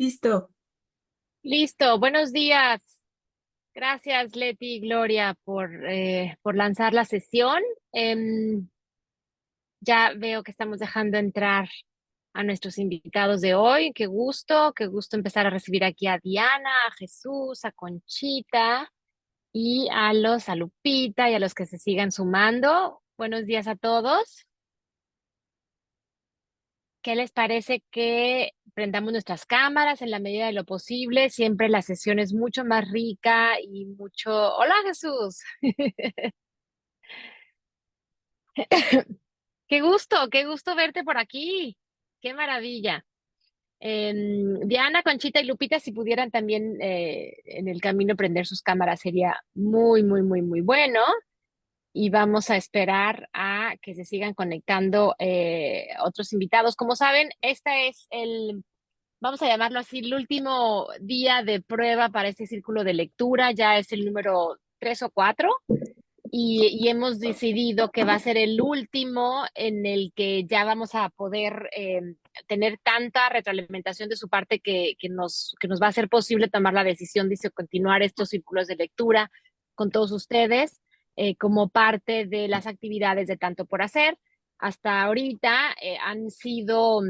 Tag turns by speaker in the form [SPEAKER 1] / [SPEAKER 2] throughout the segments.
[SPEAKER 1] Listo.
[SPEAKER 2] Listo, buenos días. Gracias, Leti y Gloria, por lanzar la sesión. Em, ya veo que estamos dejando entrar a nuestros invitados de hoy. Qué gusto empezar a recibir aquí a Diana, a Jesús, a Conchita y a Lupita y a los que se sigan sumando. Buenos días a todos. ¿Qué les parece que prendamos nuestras cámaras en la medida de lo posible? Siempre la sesión es mucho más rica y mucho... Hola Jesús, qué gusto verte por aquí. Qué maravilla. Diana, Conchita y Lupita, si pudieran también en el camino prender sus cámaras sería muy bueno. Y vamos a esperar a que se sigan conectando otros invitados. Como saben, vamos a llamarlo así, el último día de prueba para este círculo de lectura. Ya es el número 3 o 4 y hemos decidido que va a ser el último en el que ya vamos a poder tener tanta retroalimentación de su parte que nos va a hacer posible tomar la decisión de si continuar estos círculos de lectura con todos ustedes como parte de las actividades de Tanto por Hacer. Hasta ahorita han sido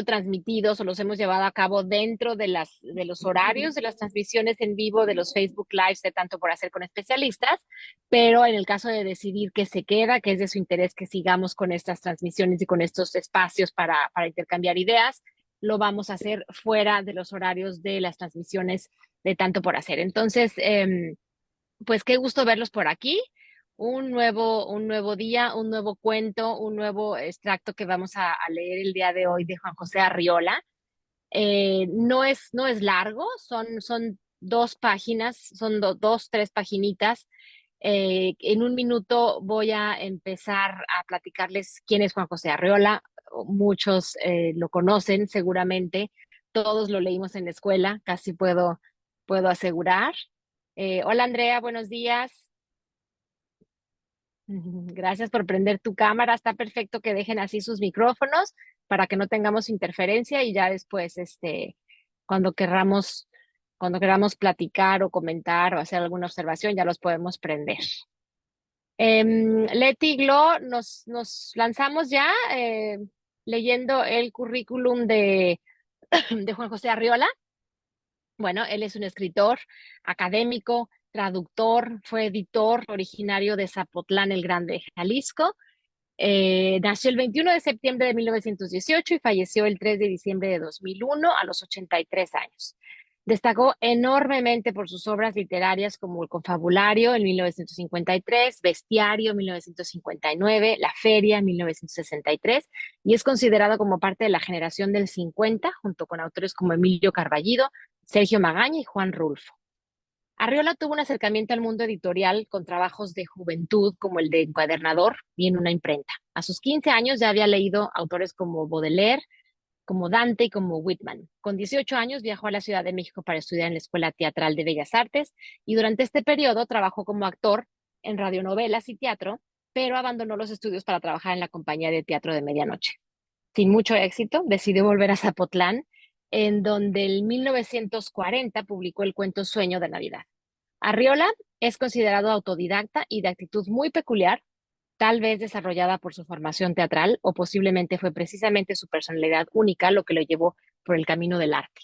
[SPEAKER 2] transmitidos o los hemos llevado a cabo dentro de los horarios de las transmisiones en vivo de los Facebook Lives de Tanto por Hacer con especialistas, pero en el caso de decidir que se queda, que es de su interés que sigamos con estas transmisiones y con estos espacios para intercambiar ideas, lo vamos a hacer fuera de los horarios de las transmisiones de Tanto por Hacer. Entonces, pues qué gusto verlos por aquí. Un nuevo día, un nuevo cuento, un nuevo extracto que vamos a leer el día de hoy de Juan José Arriola. No es largo, son 2 páginas, son dos, 3 paginitas. En un minuto voy a empezar a platicarles quién es Juan José Arriola. Muchos lo conocen seguramente, todos lo leímos en la escuela, casi puedo asegurar. Hola Andrea, buenos días. Gracias por prender tu cámara. Está perfecto que dejen así sus micrófonos para que no tengamos interferencia y ya después, cuando querramos, cuando queramos platicar o comentar o hacer alguna observación, ya los podemos prender. Leti y Glo, nos lanzamos ya leyendo el currículum de Juan José Arriola. Bueno, él es un escritor, académico, traductor, fue editor originario de Zapotlán el Grande, Jalisco. Nació el 21 de septiembre de 1918 y falleció el 3 de diciembre de 2001 a los 83 años. Destacó enormemente por sus obras literarias como El Confabulario en 1953, Bestiario en 1959, La Feria en 1963 y es considerado como parte de la generación del 50 junto con autores como Emilio Carballido, Sergio Magaña y Juan Rulfo. Arriola tuvo un acercamiento al mundo editorial con trabajos de juventud como el de encuadernador y en una imprenta. A sus 15 años ya había leído autores como Baudelaire, como Dante y como Whitman. Con 18 años viajó a la Ciudad de México para estudiar en la Escuela Teatral de Bellas Artes y durante este periodo trabajó como actor en radionovelas y teatro, pero abandonó los estudios para trabajar en la compañía de teatro de medianoche. Sin mucho éxito, decidió volver a Zapotlán, en donde en 1940 publicó el cuento Sueño de Navidad. Arriola es considerado autodidacta y de actitud muy peculiar, tal vez desarrollada por su formación teatral o posiblemente fue precisamente su personalidad única lo que lo llevó por el camino del arte.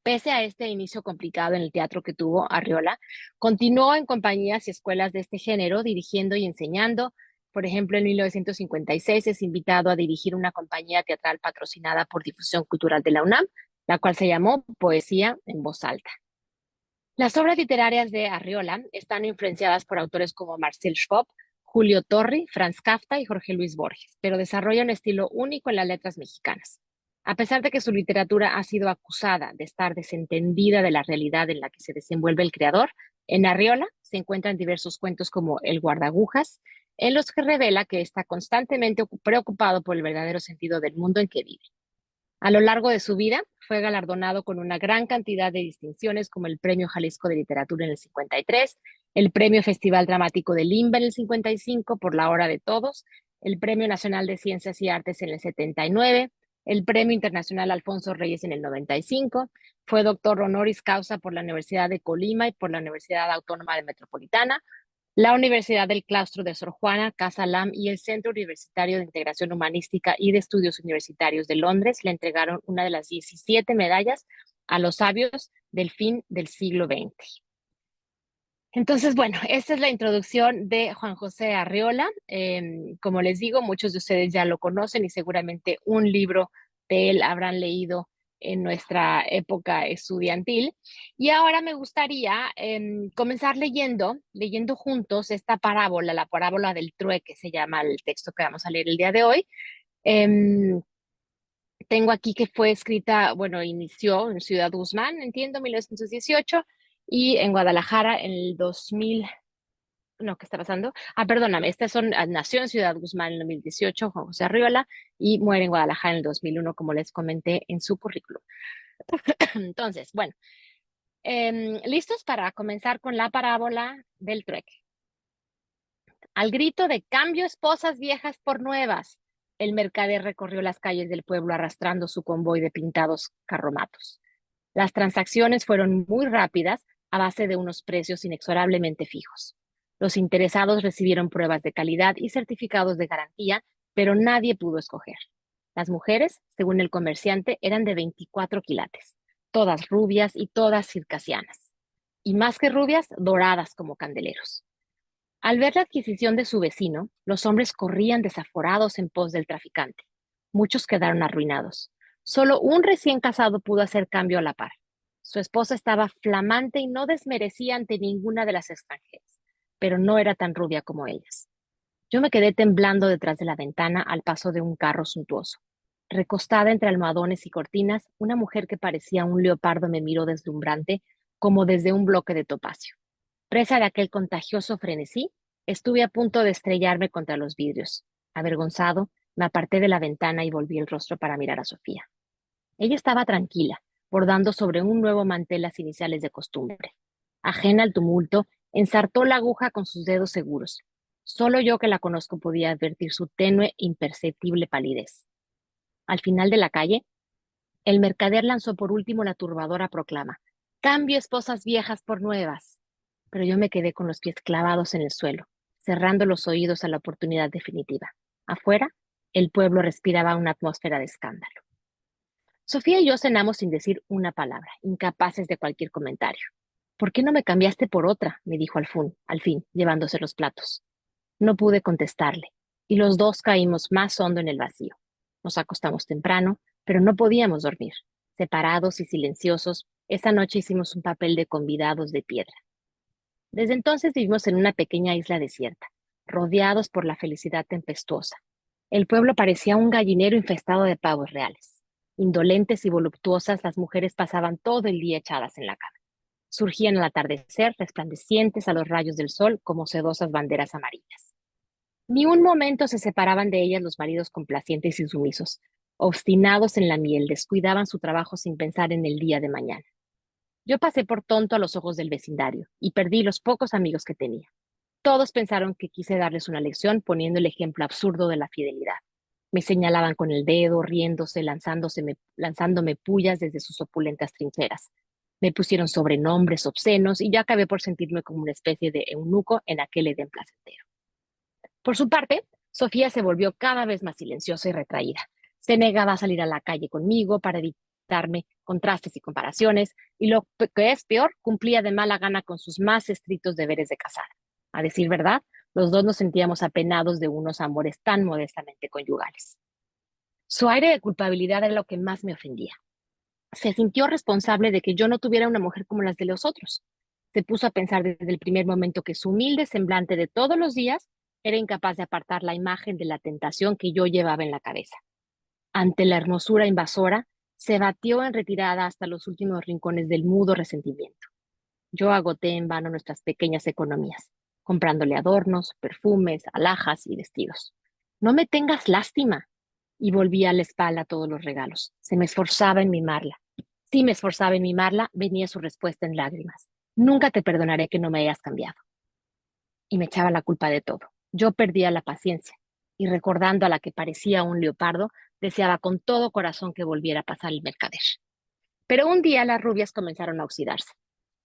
[SPEAKER 2] Pese a este inicio complicado en el teatro que tuvo Arriola, continuó en compañías y escuelas de este género, dirigiendo y enseñando. Por ejemplo, en 1956 es invitado a dirigir una compañía teatral patrocinada por Difusión Cultural de la UNAM, la cual se llamó Poesía en Voz Alta. Las obras literarias de Arriola están influenciadas por autores como Marcel Schwab, Julio Torri, Franz Kafka y Jorge Luis Borges, pero desarrolla un estilo único en las letras mexicanas. A pesar de que su literatura ha sido acusada de estar desentendida de la realidad en la que se desenvuelve el creador, en Arriola se encuentran diversos cuentos como El guardagujas, en los que revela que está constantemente preocupado por el verdadero sentido del mundo en que vive. A lo largo de su vida, fue galardonado con una gran cantidad de distinciones como el Premio Jalisco de Literatura en el 53, el Premio Festival Dramático de Limba en el 55 por La Hora de Todos, el Premio Nacional de Ciencias y Artes en el 79, el Premio Internacional Alfonso Reyes en el 95, fue doctor honoris causa por la Universidad de Colima y por la Universidad Autónoma de Metropolitana, la Universidad del Claustro de Sor Juana, Casa Lam y el Centro Universitario de Integración Humanística y de Estudios Universitarios de Londres le entregaron una de las 17 medallas a los sabios del fin del siglo XX. Entonces, bueno, esta es la introducción de Juan José Arriola. Como les digo, muchos de ustedes ya lo conocen y seguramente un libro de él habrán leído en nuestra época estudiantil. Y ahora me gustaría comenzar leyendo juntos esta parábola, la parábola del trueque, se llama el texto que vamos a leer el día de hoy. Em, Tengo aquí que fue escrita, bueno, inició en Ciudad Guzmán, entiendo, 1918, y en Guadalajara en el 2000. No, ¿qué está pasando? Perdóname, nació en Ciudad Guzmán en el 2018, Juan José Arriola, y muere en Guadalajara en el 2001, como les comenté en su currículum. Entonces, bueno, listos para comenzar con la parábola del trueque. Al grito de cambio esposas viejas por nuevas, el mercader recorrió las calles del pueblo arrastrando su convoy de pintados carromatos. Las transacciones fueron muy rápidas a base de unos precios inexorablemente fijos. Los interesados recibieron pruebas de calidad y certificados de garantía, pero nadie pudo escoger. Las mujeres, según el comerciante, eran de 24 quilates, todas rubias y todas circasianas. Y más que rubias, doradas como candeleros. Al ver la adquisición de su vecino, los hombres corrían desaforados en pos del traficante. Muchos quedaron arruinados. Solo un recién casado pudo hacer cambio a la par. Su esposa estaba flamante y no desmerecía ante ninguna de las extranjeras, pero no era tan rubia como ellas. Yo me quedé temblando detrás de la ventana al paso de un carro suntuoso. Recostada entre almohadones y cortinas, una mujer que parecía un leopardo me miró deslumbrante, como desde un bloque de topacio. Presa de aquel contagioso frenesí, estuve a punto de estrellarme contra los vidrios. Avergonzado, me aparté de la ventana y volví el rostro para mirar a Sofía. Ella estaba tranquila, bordando sobre un nuevo mantel las iniciales de costumbre. Ajena al tumulto, ensartó la aguja con sus dedos seguros. Solo yo que la conozco podía advertir su tenue, imperceptible palidez. Al final de la calle, el mercader lanzó por último la turbadora proclama: «Cambio esposas viejas por nuevas». Pero yo me quedé con los pies clavados en el suelo, cerrando los oídos a la oportunidad definitiva. Afuera, el pueblo respiraba una atmósfera de escándalo. Sofía y yo cenamos sin decir una palabra, incapaces de cualquier comentario. «¿Por qué no me cambiaste por otra?», me dijo al fin, llevándose los platos. No pude contestarle, y los dos caímos más hondo en el vacío. Nos acostamos temprano, pero no podíamos dormir. Separados y silenciosos, esa noche hicimos un papel de convidados de piedra. Desde entonces vivimos en una pequeña isla desierta, rodeados por la felicidad tempestuosa. El pueblo parecía un gallinero infestado de pavos reales. Indolentes y voluptuosas, las mujeres pasaban todo el día echadas en la cama. Surgían al atardecer, resplandecientes a los rayos del sol como sedosas banderas amarillas. Ni un momento se separaban de ellas los maridos complacientes y sumisos. Obstinados en la miel, descuidaban su trabajo sin pensar en el día de mañana. Yo pasé por tonto a los ojos del vecindario y perdí los pocos amigos que tenía. Todos pensaron que quise darles una lección poniendo el ejemplo absurdo de la fidelidad. Me señalaban con el dedo, riéndose, lanzándome pullas desde sus opulentas trincheras. Me pusieron sobrenombres obscenos y yo acabé por sentirme como una especie de eunuco en aquel Edén placentero. Por su parte, Sofía se volvió cada vez más silenciosa y retraída. Se negaba a salir a la calle conmigo para evitarme contrastes y comparaciones, y lo que es peor, cumplía de mala gana con sus más estrictos deberes de casada. A decir verdad, los dos nos sentíamos apenados de unos amores tan modestamente conyugales. Su aire de culpabilidad era lo que más me ofendía. Se sintió responsable de que yo no tuviera una mujer como las de los otros. Se puso a pensar desde el primer momento que su humilde semblante de todos los días era incapaz de apartar la imagen de la tentación que yo llevaba en la cabeza. Ante la hermosura invasora, se batió en retirada hasta los últimos rincones del mudo resentimiento. Yo agoté en vano nuestras pequeñas economías, comprándole adornos, perfumes, alhajas y vestidos. «No me tengas lástima», y volvía a la espalda todos los regalos. Se me esforzaba en mimarla. Si me esforzaba en mimarla, venía su respuesta en lágrimas: «Nunca te perdonaré que no me hayas cambiado». Y me echaba la culpa de todo. Yo perdía la paciencia y recordando a la que parecía un leopardo, Deseaba con todo corazón que volviera a pasar el mercader. Pero un día las rubias comenzaron a oxidarse.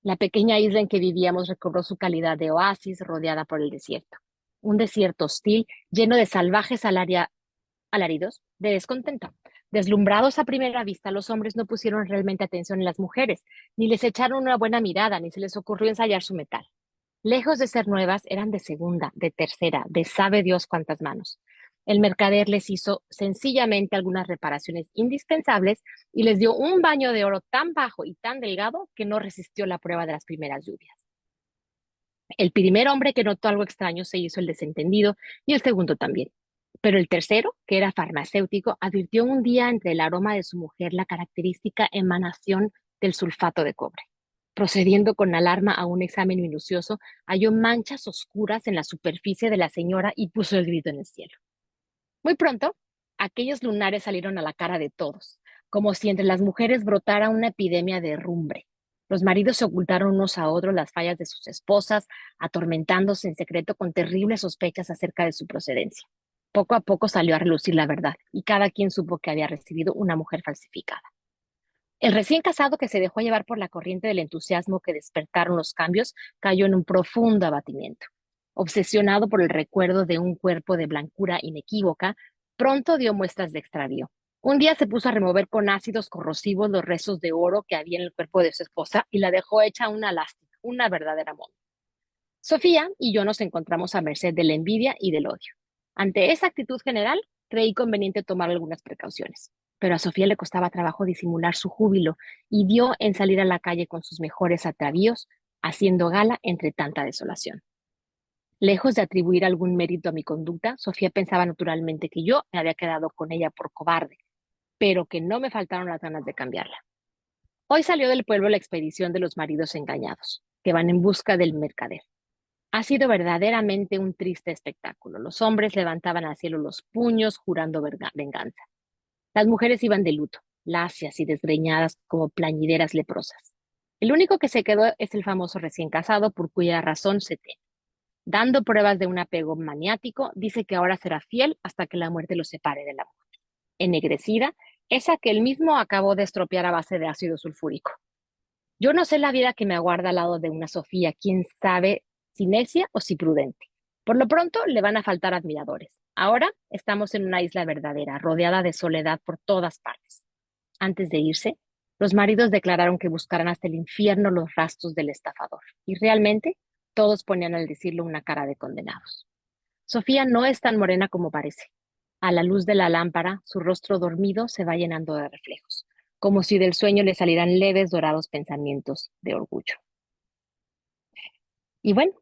[SPEAKER 2] La pequeña isla en que vivíamos recobró su calidad de oasis rodeada por el desierto. Un desierto hostil, lleno de salvajes alaridos de descontento. Deslumbrados a primera vista, los hombres no pusieron realmente atención en las mujeres, ni les echaron una buena mirada, ni se les ocurrió ensayar su metal. Lejos de ser nuevas, eran de segunda, de tercera, de sabe Dios cuántas manos. El mercader les hizo sencillamente algunas reparaciones indispensables y les dio un baño de oro tan bajo y tan delgado que no resistió la prueba de las primeras lluvias. El primer hombre que notó algo extraño se hizo el desentendido y el segundo también. Pero el tercero, que era farmacéutico, advirtió un día entre el aroma de su mujer la característica emanación del sulfato de cobre. Procediendo con alarma a un examen minucioso, halló manchas oscuras en la superficie de la señora y puso el grito en el cielo. Muy pronto, aquellos lunares salieron a la cara de todos, como si entre las mujeres brotara una epidemia de herrumbre. Los maridos se ocultaron unos a otros las fallas de sus esposas, atormentándose en secreto con terribles sospechas acerca de su procedencia. Poco a poco salió a relucir la verdad, y cada quien supo que había recibido una mujer falsificada. El recién casado, que se dejó llevar por la corriente del entusiasmo que despertaron los cambios, cayó en un profundo abatimiento. Obsesionado por el recuerdo de un cuerpo de blancura inequívoca, pronto dio muestras de extravío. Un día se puso a remover con ácidos corrosivos los restos de oro que había en el cuerpo de su esposa y la dejó hecha una lástima, una verdadera momia. Sofía y yo nos encontramos a merced de la envidia y del odio. Ante esa actitud general, creí conveniente tomar algunas precauciones, pero a Sofía le costaba trabajo disimular su júbilo y dio en salir a la calle con sus mejores atavíos, haciendo gala entre tanta desolación. Lejos de atribuir algún mérito a mi conducta, Sofía pensaba naturalmente que yo me había quedado con ella por cobarde, pero que no me faltaron las ganas de cambiarla. Hoy salió del pueblo la expedición de los maridos engañados, que van en busca del mercader. Ha sido verdaderamente un triste espectáculo. Los hombres levantaban al cielo los puños jurando venganza. Las mujeres iban de luto, lacias y desgreñadas como plañideras leprosas. El único que se quedó es el famoso recién casado por cuya razón se teme. Dando pruebas de un apego maniático, dice que ahora será fiel hasta que la muerte lo separe de la mujer. Ennegrecida, esa que él mismo acabó de estropear a base de ácido sulfúrico. Yo no sé la vida que me aguarda al lado de una Sofía, quién sabe si necia o si prudente. Por lo pronto le van a faltar admiradores. Ahora estamos en una isla verdadera, rodeada de soledad por todas partes. Antes de irse, los maridos declararon que buscarán hasta el infierno los rastros del estafador. Y realmente todos ponían al decirlo una cara de condenados. Sofía no es tan morena como parece. A la luz de la lámpara, su rostro dormido se va llenando de reflejos, como si del sueño le salieran leves dorados pensamientos de orgullo. Y bueno,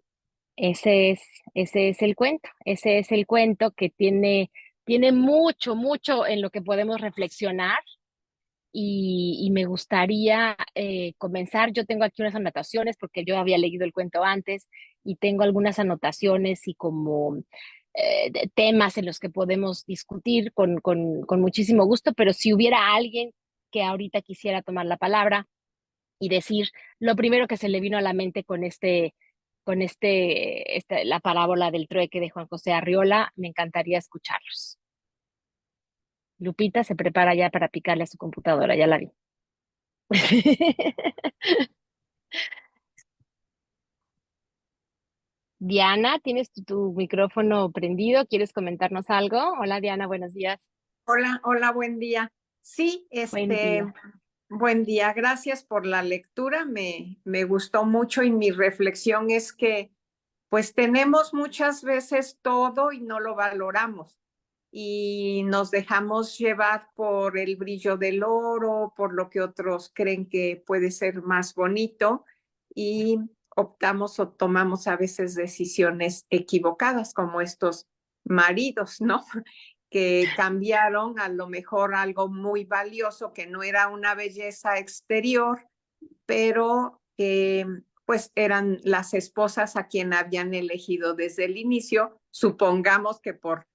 [SPEAKER 2] ese es el cuento. Ese es el cuento que tiene mucho, mucho en lo que podemos reflexionar y me gustaría comenzar. Yo tengo aquí unas anotaciones porque yo había leído el cuento antes y tengo algunas anotaciones y como temas en los que podemos discutir con muchísimo gusto, pero si hubiera alguien que ahorita quisiera tomar la palabra y decir lo primero que se le vino a la mente la parábola del trueque de Juan José Arriola, me encantaría escucharlos. Lupita se prepara ya para picarle a su computadora, ya la vi. Diana, ¿tienes tu micrófono prendido? ¿Quieres comentarnos algo? Hola Diana, buenos días.
[SPEAKER 1] Hola, hola, buen día. Sí,
[SPEAKER 2] Buen día.
[SPEAKER 1] buen día. Gracias por la lectura. Me gustó mucho y mi reflexión es que pues tenemos muchas veces todo y no lo valoramos y nos dejamos llevar por el brillo del oro, por lo que otros creen que puede ser más bonito y optamos o tomamos a veces decisiones equivocadas como estos maridos, ¿no? Que cambiaron a lo mejor algo muy valioso que no era una belleza exterior, pero que pues eran las esposas a quien habían elegido desde el inicio, supongamos que por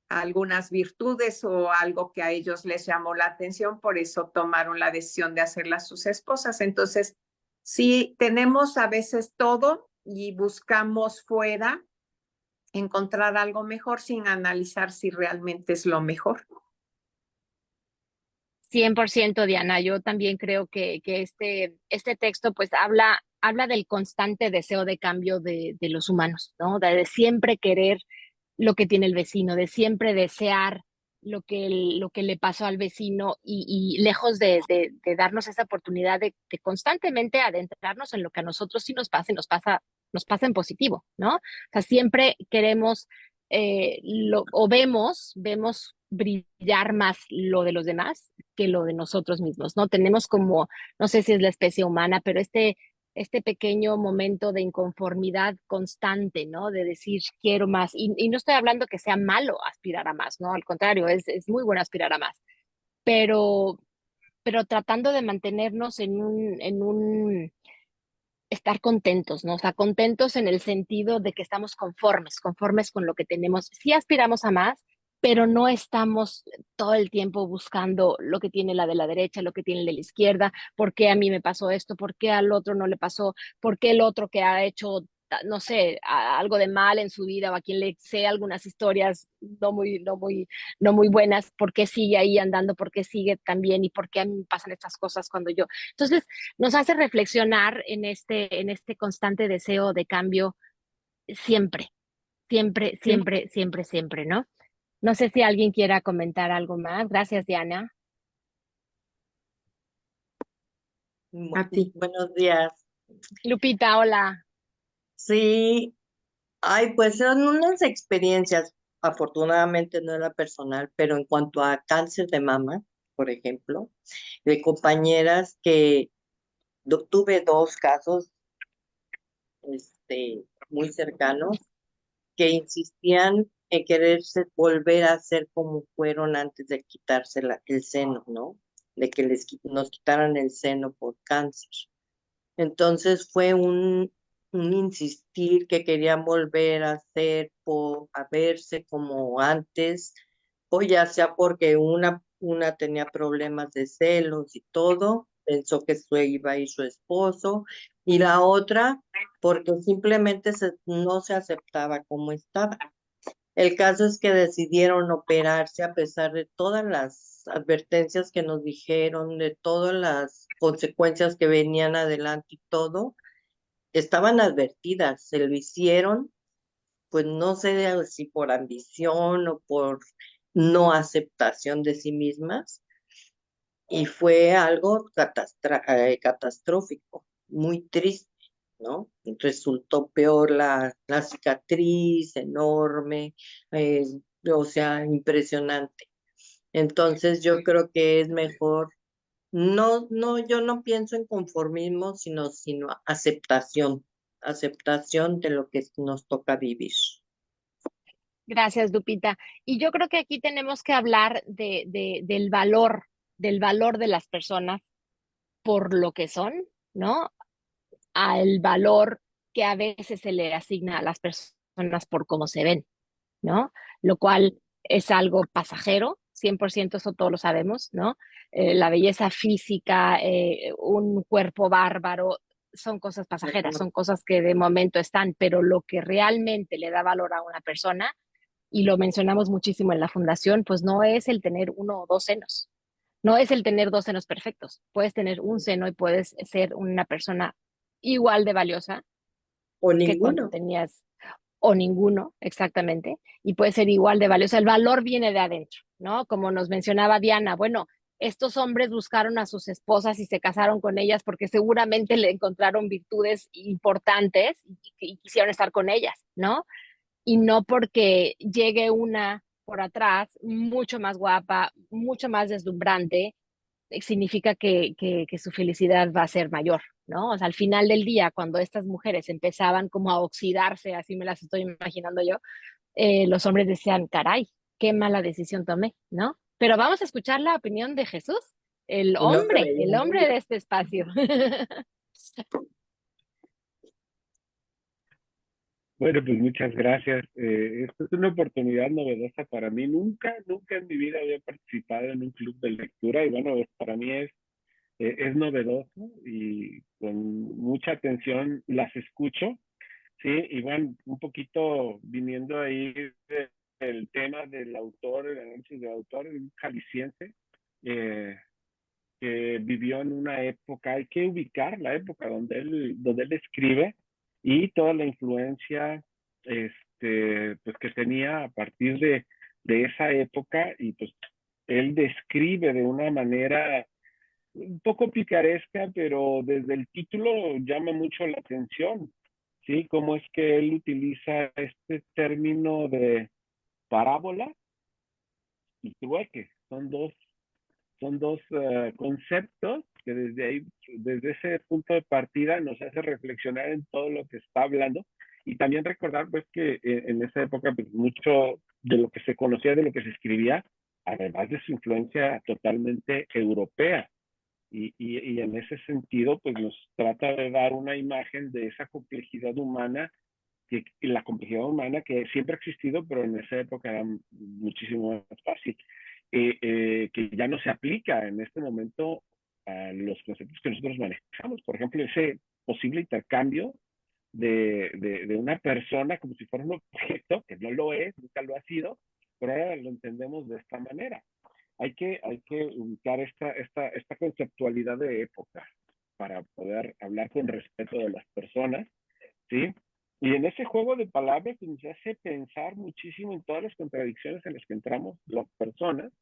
[SPEAKER 1] algunas virtudes o algo que a ellos les llamó la atención, por eso tomaron la decisión de hacerlas sus esposas. Entonces, sí, tenemos a veces todo y buscamos fuera encontrar algo mejor sin analizar si realmente es lo mejor.
[SPEAKER 2] 100% Diana, yo también creo que este texto pues habla del constante deseo de cambio de los humanos, ¿no? De siempre querer lo que tiene el vecino, de siempre desear lo que le pasó al vecino y lejos de darnos esa oportunidad de constantemente adentrarnos en lo que a nosotros sí nos pasa y nos pasa en positivo, ¿no? O sea, siempre queremos o vemos brillar más lo de los demás que lo de nosotros mismos, ¿no? Tenemos como, no sé si es la especie humana, pero este pequeño momento de inconformidad constante, ¿no? De decir, quiero más. Y no estoy hablando que sea malo aspirar a más, ¿no? Al contrario, es muy bueno aspirar a más. Pero, pero tratando de mantenernos en un estar contentos, ¿no? O sea, contentos en el sentido de que estamos conformes con lo que tenemos. Sí aspiramos a más, pero no estamos todo el tiempo buscando lo que tiene la de la derecha, lo que tiene el de la izquierda, por qué a mí me pasó esto, por qué al otro no le pasó, por qué el otro que ha hecho, no sé, algo de mal en su vida o a quien le sé algunas historias no muy buenas, por qué sigue ahí andando, por qué sigue tan bien y por qué a mí me pasan estas cosas cuando yo. Entonces, nos hace reflexionar en este constante deseo de cambio siempre, siempre,
[SPEAKER 3] Sí.
[SPEAKER 2] siempre, siempre, siempre, ¿no? No sé si alguien quiera comentar algo más. Gracias, Diana.
[SPEAKER 1] A ti.
[SPEAKER 3] Buenos días.
[SPEAKER 2] Lupita, hola.
[SPEAKER 3] Sí, ay, pues son unas experiencias, afortunadamente no era personal, pero en cuanto a cáncer de mama, por ejemplo, de compañeras que tuve dos casos, muy cercanos, que insistían en quererse volver a ser como fueron antes de quitarse el seno, ¿no? De que nos quitaran el seno por cáncer. Entonces fue un insistir que querían volver a ser, a verse como antes, o ya sea porque una tenía problemas de celos y todo, pensó que su iba a ir su esposo, y la otra porque simplemente no se aceptaba como estaba. El caso es que decidieron operarse a pesar de todas las advertencias que nos dijeron, de todas las consecuencias que venían adelante y todo, estaban advertidas, se lo hicieron, pues no sé si por ambición o por no aceptación de sí mismas, y fue algo catastrófico, muy triste, ¿no? Resultó peor la cicatriz enorme, eh, o sea, impresionante. Entonces yo creo que es mejor, no, no, yo no pienso en conformismo, sino aceptación, aceptación de lo que nos toca vivir.
[SPEAKER 2] Gracias, Lupita. Y yo creo que aquí tenemos que hablar del valor de las personas por lo que son, ¿no? Al valor que a veces se le asigna a las personas por cómo se ven, ¿no? Lo cual es algo pasajero, 100% eso todos lo sabemos, ¿no? La belleza física, un cuerpo bárbaro, son cosas pasajeras, son cosas que de momento están, pero lo que realmente le da valor a una persona, y lo mencionamos muchísimo en la fundación, pues no es el tener uno o dos senos, no es el tener dos senos perfectos, puedes tener un seno y puedes ser una persona igual de valiosa
[SPEAKER 3] O
[SPEAKER 2] que cuando
[SPEAKER 3] ninguno.
[SPEAKER 2] tenías o ninguno, exactamente, y puede ser igual de valioso. El valor viene de adentro, ¿no? Como nos mencionaba Diana, bueno, estos hombres buscaron a sus esposas y se casaron con ellas porque seguramente le encontraron virtudes importantes y quisieron estar con ellas, ¿no? Y no porque llegue una por atrás mucho más guapa, mucho más deslumbrante, significa que su felicidad va a ser mayor, ¿no? O sea, al final del día, cuando estas mujeres empezaban como a oxidarse, así me las estoy imaginando yo, los hombres decían, caray, qué mala decisión tomé, ¿no? Pero vamos a escuchar la opinión de Jesús,
[SPEAKER 3] Y no se
[SPEAKER 2] el
[SPEAKER 3] veían
[SPEAKER 2] hombre
[SPEAKER 3] ellos.
[SPEAKER 2] de este espacio.
[SPEAKER 4] Bueno, pues muchas gracias. Esto es una oportunidad novedosa para mí. Nunca, nunca en mi vida había participado en un club de lectura y bueno, para mí es novedoso y con mucha atención las escucho, ¿sí? Y bueno, un poquito viniendo ahí del tema del autor, el análisis del autor, un jalisciense, que vivió en una época, hay que ubicar la época donde él escribe y toda la influencia pues que tenía a partir de esa época, y pues él describe de una manera un poco picaresca, pero desde el título llama mucho la atención, ¿sí? Cómo es que él utiliza este término de parábola y trueque. Son dos conceptos que desde ahí, desde ese punto de partida, nos hace reflexionar en todo lo que está hablando, y también recordar pues que en esa época pues, mucho de lo que se conocía, de lo que se escribía, además de su influencia totalmente europea. Y en ese sentido, pues nos trata de dar una imagen de esa complejidad humana, la complejidad humana que siempre ha existido, pero en esa época era muchísimo más fácil, que ya no se aplica en este momento a los conceptos que nosotros manejamos. Por ejemplo, ese posible intercambio de una persona como si fuera un objeto, que no lo es, nunca lo ha sido, pero ahora lo entendemos de esta manera. Hay que ubicar esta conceptualidad de época para poder hablar con respeto de las personas, ¿sí? Y en ese juego de palabras pues, nos hace pensar muchísimo en todas las contradicciones en las que entramos las personas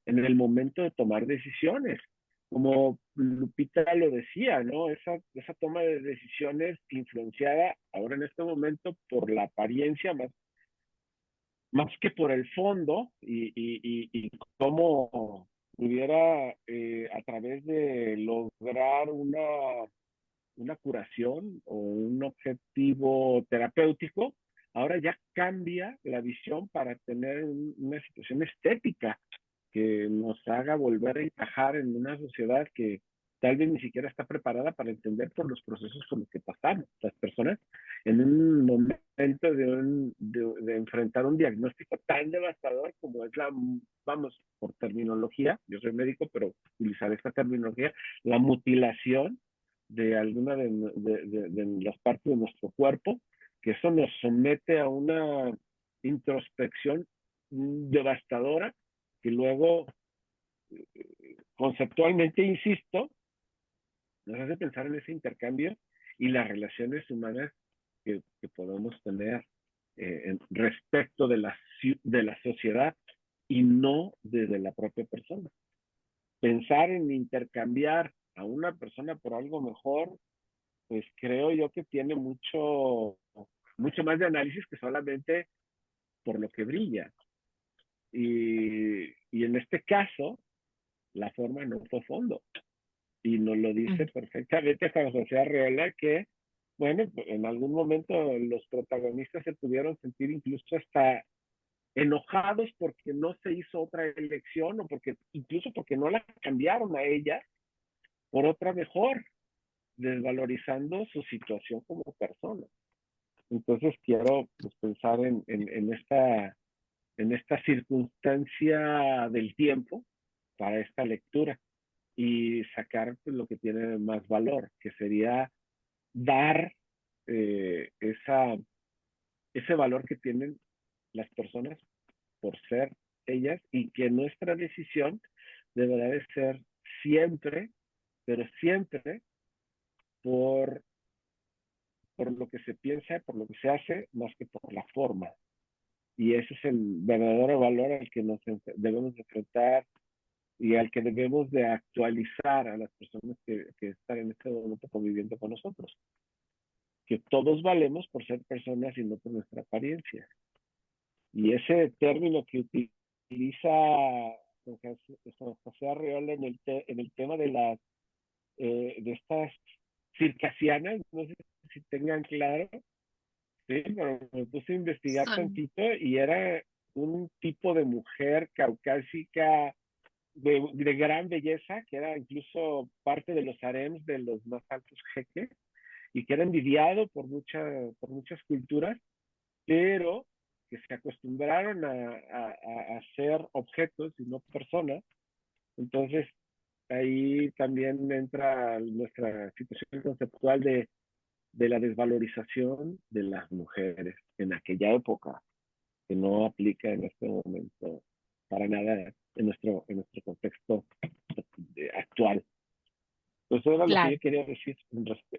[SPEAKER 4] en el momento de tomar decisiones. Como Lupita lo decía, ¿no? Esa toma de decisiones influenciada ahora en este momento por la apariencia más que por el fondo, y cómo pudiera a través de lograr una curación o un objetivo terapéutico, ahora ya cambia la visión para tener una situación estética que nos haga volver a encajar en una sociedad que tal vez ni siquiera está preparada para entender por los procesos por los que pasamos. Las personas en un momento de enfrentar un diagnóstico tan devastador como es vamos, por terminología, yo soy médico, pero utilizar esta terminología, la mutilación de alguna de las partes de nuestro cuerpo, que eso nos somete a una introspección devastadora, que luego, conceptualmente, insisto, nos hace pensar en ese intercambio y las relaciones humanas que podemos tener respecto de la sociedad y no desde la propia persona. Pensar en intercambiar a una persona por algo mejor, pues creo yo que tiene mucho más de análisis que solamente por lo que brilla. Y en este caso, la forma no fue fondo. Y nos lo dice perfectamente Juan José Arreola, que, bueno, en algún momento los protagonistas se pudieron sentir incluso hasta enojados porque no se hizo otra elección, o incluso porque no la cambiaron a ella por otra mejor, desvalorizando su situación como persona. Entonces quiero pues, pensar en esta circunstancia del tiempo para esta lectura y sacar pues, lo que tiene más valor, que sería dar ese valor que tienen las personas por ser ellas, y que nuestra decisión deberá de ser siempre, pero siempre por lo que se piensa, por lo que se hace, más que por la forma. Y ese es el verdadero valor al que nos debemos enfrentar y al que debemos de actualizar a las personas que están en este momento conviviendo con nosotros. Que todos valemos por ser personas y no por nuestra apariencia. Y ese término que utiliza José Arreola en el tema de estas circasianas, no sé si tengan claro, ¿sí? Pero me puse a investigar
[SPEAKER 2] Son,
[SPEAKER 4] tantito y era un tipo de mujer caucásica de gran belleza, que era incluso parte de los harems de los más altos jeques, y que era envidiado por muchas culturas, pero que se acostumbraron a ser objetos y no personas. Entonces, ahí también entra nuestra situación conceptual de la desvalorización de las mujeres en aquella época, que no aplica en este momento para nada en nuestro contexto actual. Entonces era lo que
[SPEAKER 2] Claro.
[SPEAKER 4] yo quería decir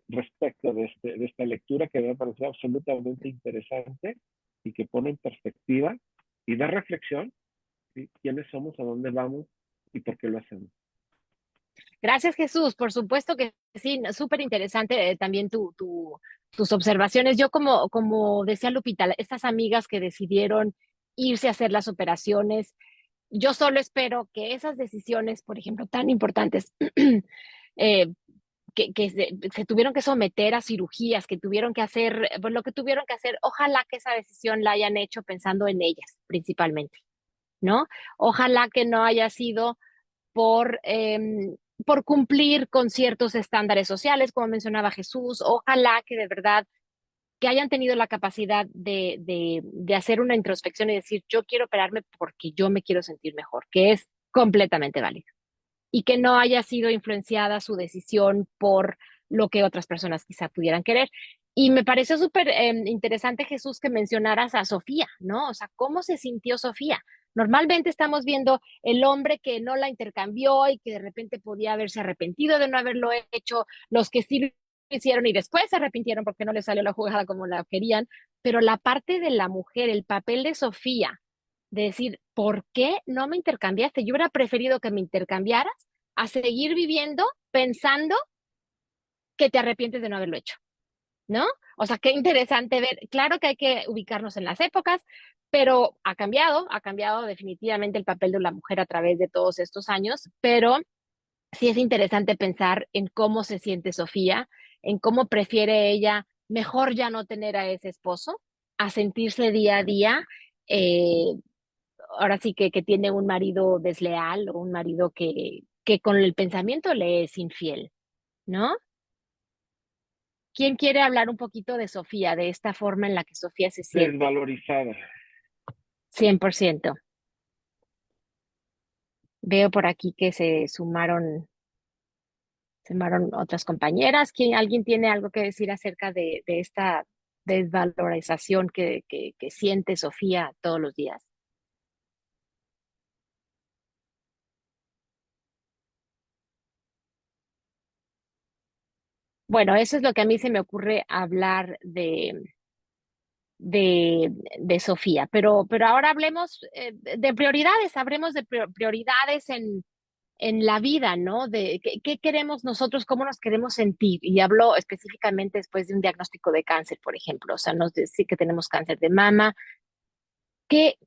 [SPEAKER 4] respecto de esta lectura, que me pareció absolutamente interesante y que pone en perspectiva y da reflexión, ¿sí? Quiénes somos, a dónde vamos y por qué lo hacemos.
[SPEAKER 2] Gracias, Jesús. Por supuesto que sí, súper interesante también tus observaciones. Yo como decía Lupita, estas amigas que decidieron irse a hacer las operaciones, yo solo espero que esas decisiones, por ejemplo, tan importantes, eh, que se tuvieron que someter a cirugías, que tuvieron que hacer, pues, lo que tuvieron que hacer, ojalá que esa decisión la hayan hecho pensando en ellas principalmente, ¿no? Ojalá que no haya sido por, por cumplir con ciertos estándares sociales, como mencionaba Jesús. Ojalá que de verdad que hayan tenido la capacidad de hacer una introspección y decir, yo quiero operarme porque yo me quiero sentir mejor, que es completamente válido. Y que no haya sido influenciada su decisión por lo que otras personas quizá pudieran querer. Y me pareció súper interesante, Jesús, que mencionaras a Sofía, ¿no? O sea, ¿cómo se sintió Sofía? Normalmente estamos viendo el hombre que no la intercambió y que de repente podía haberse arrepentido de no haberlo hecho, los que sí lo hicieron y después se arrepintieron porque no les salió la jugada como la querían, pero la parte de la mujer, el papel de Sofía, de decir, ¿por qué no me intercambiaste? Yo hubiera preferido que me intercambiaras a seguir viviendo pensando que te arrepientes de no haberlo hecho, ¿no? O sea, qué interesante ver. Claro que hay que ubicarnos en las épocas, pero ha cambiado definitivamente el papel de la mujer a través de todos estos años, pero sí es interesante pensar en cómo se siente Sofía, en cómo prefiere ella mejor ya no tener a ese esposo, a sentirse día a día, eh, ahora sí que tiene un marido desleal o un marido que con el pensamiento le es infiel, ¿no? ¿Quién quiere hablar un poquito de Sofía, de esta forma en la que Sofía se siente?
[SPEAKER 4] Desvalorizada.
[SPEAKER 2] 100%. Veo por aquí que se sumaron otras compañeras. ¿Alguien tiene algo que decir acerca de esta desvalorización que siente Sofía todos los días? Bueno, eso es lo que a mí se me ocurre hablar de Sofía, pero ahora hablemos de prioridades, hablemos de prioridades en la vida, ¿no? De qué queremos nosotros, cómo nos queremos sentir. Y hablo específicamente después de un diagnóstico de cáncer, por ejemplo. O sea, nos dice que tenemos cáncer de mama. ¿Qué,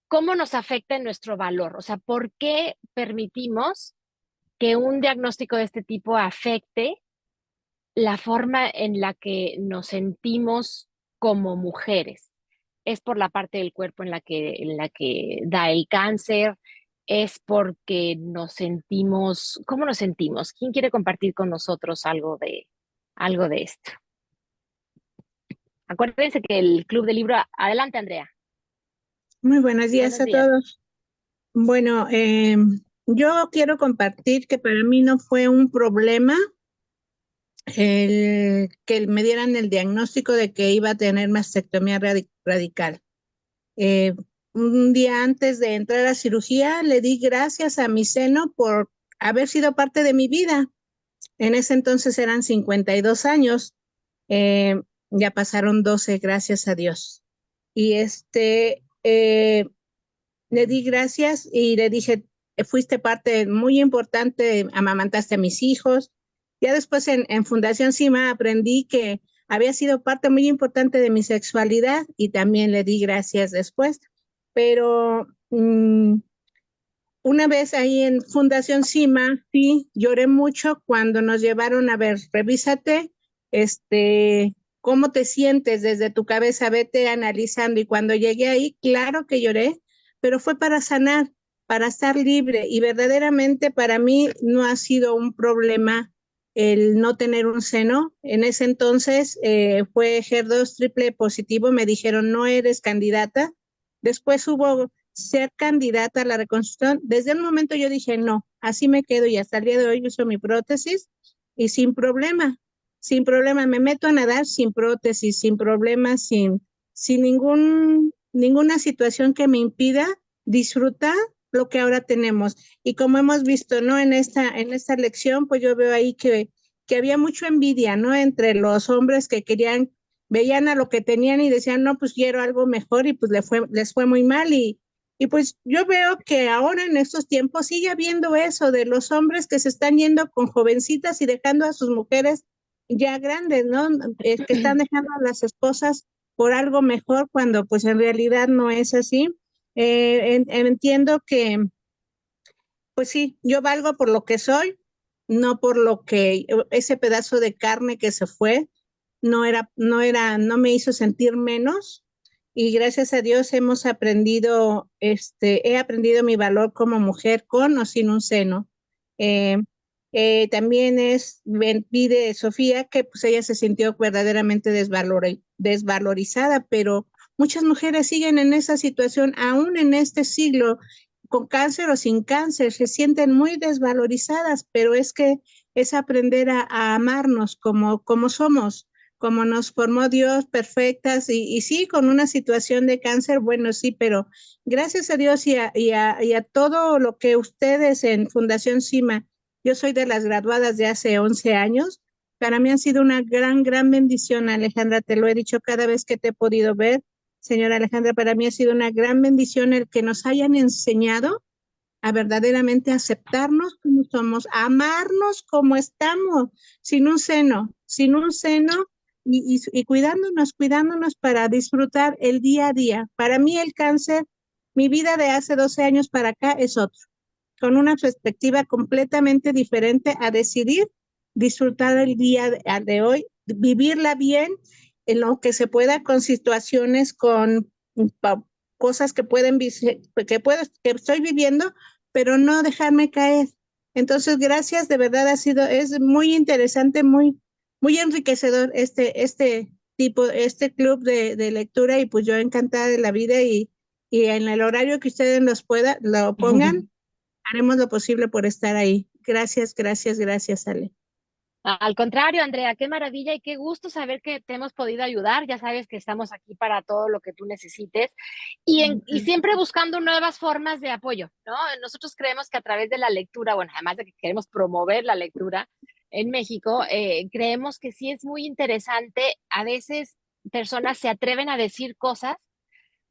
[SPEAKER 2] cómo nos afecta en nuestro valor? O sea, ¿por qué permitimos que un diagnóstico de este tipo afecte la forma en la que nos sentimos como mujeres? ¿Es por la parte del cuerpo en la que da el cáncer? ¿Es porque nos sentimos, cómo nos sentimos? ¿Quién quiere compartir con nosotros algo de esto? Acuérdense que el Club del Libro, adelante, Andrea.
[SPEAKER 5] Muy buenos días
[SPEAKER 2] Buenos
[SPEAKER 5] a
[SPEAKER 2] días.
[SPEAKER 5] todos. Bueno, yo quiero compartir que para mí no fue un problema el que me dieran el diagnóstico de que iba a tener mastectomía radical. Un día antes de entrar a cirugía le di gracias a mi seno por haber sido parte de mi vida. En ese entonces eran 52 años, ya pasaron 12, gracias a Dios. Y le di gracias y le dije, fuiste parte muy importante, amamantaste a mis hijos. Ya después en Fundación CIMA aprendí que había sido parte muy importante de mi sexualidad y también le di gracias después. Pero una vez ahí en Fundación CIMA, sí, lloré mucho cuando nos llevaron a ver, revísate, cómo te sientes desde tu cabeza, vete analizando. Y cuando llegué ahí, claro que lloré, pero fue para sanar, para estar libre. Y verdaderamente para mí no ha sido un problema el no tener un seno. En ese entonces fue HER2 triple positivo, me dijeron no eres candidata. Después hubo ser candidata a la reconstrucción. Desde el momento yo dije no, así me quedo y hasta el día de hoy uso mi prótesis y sin problema me meto a nadar sin prótesis, sin problemas, sin ninguna situación que me impida disfrutar lo que ahora tenemos. Y como hemos visto, ¿no? En esta lección, pues yo veo ahí que había mucha envidia, ¿no? Entre los hombres que veían a lo que tenían y decían, no, pues quiero algo mejor y pues les fue muy mal y pues yo veo que ahora en estos tiempos sigue habiendo eso de los hombres que se están yendo con jovencitas y dejando a sus mujeres ya grandes, ¿no? Que están dejando a las esposas por algo mejor cuando pues en realidad no es así. Entiendo que, pues sí, yo valgo por lo que soy, no por lo que ese pedazo de carne que se fue, no me hizo sentir menos. Y gracias a Dios he aprendido mi valor como mujer con o sin un seno. Eh, También vi de Sofía que pues ella se sintió verdaderamente desvalorizada, pero muchas mujeres siguen en esa situación, aún en este siglo, con cáncer o sin cáncer, se sienten muy desvalorizadas, pero es que es aprender a amarnos como somos, como nos formó Dios, perfectas, y sí, con una situación de cáncer, bueno, sí, pero gracias a Dios y a todo lo que ustedes en Fundación CIMA, yo soy de las graduadas de hace 11 años, para mí han sido una gran bendición, Alejandra, te lo he dicho cada vez que te he podido ver, señora Alejandra, para mí ha sido una gran bendición el que nos hayan enseñado a verdaderamente aceptarnos como somos, a amarnos como estamos, sin un seno y cuidándonos para disfrutar el día a día. Para mí el cáncer, mi vida de hace 12 años para acá es otro, con una perspectiva completamente diferente a decidir disfrutar el día de hoy, vivirla bien en lo que se pueda con situaciones, con cosas que estoy viviendo, pero no dejarme caer. Entonces, gracias, de verdad es muy interesante, muy enriquecedor este club de lectura y pues yo encantada de la vida y en el horario que ustedes lo pongan, haremos lo posible por estar ahí. Gracias, Ale.
[SPEAKER 2] Al contrario, Andrea, qué maravilla y qué gusto saber que te hemos podido ayudar. Ya sabes que estamos aquí para todo lo que tú necesites y siempre buscando nuevas formas de apoyo, ¿no? Nosotros creemos que a través de la lectura, bueno, además de que queremos promover la lectura en México, creemos que sí es muy interesante. A veces personas se atreven a decir cosas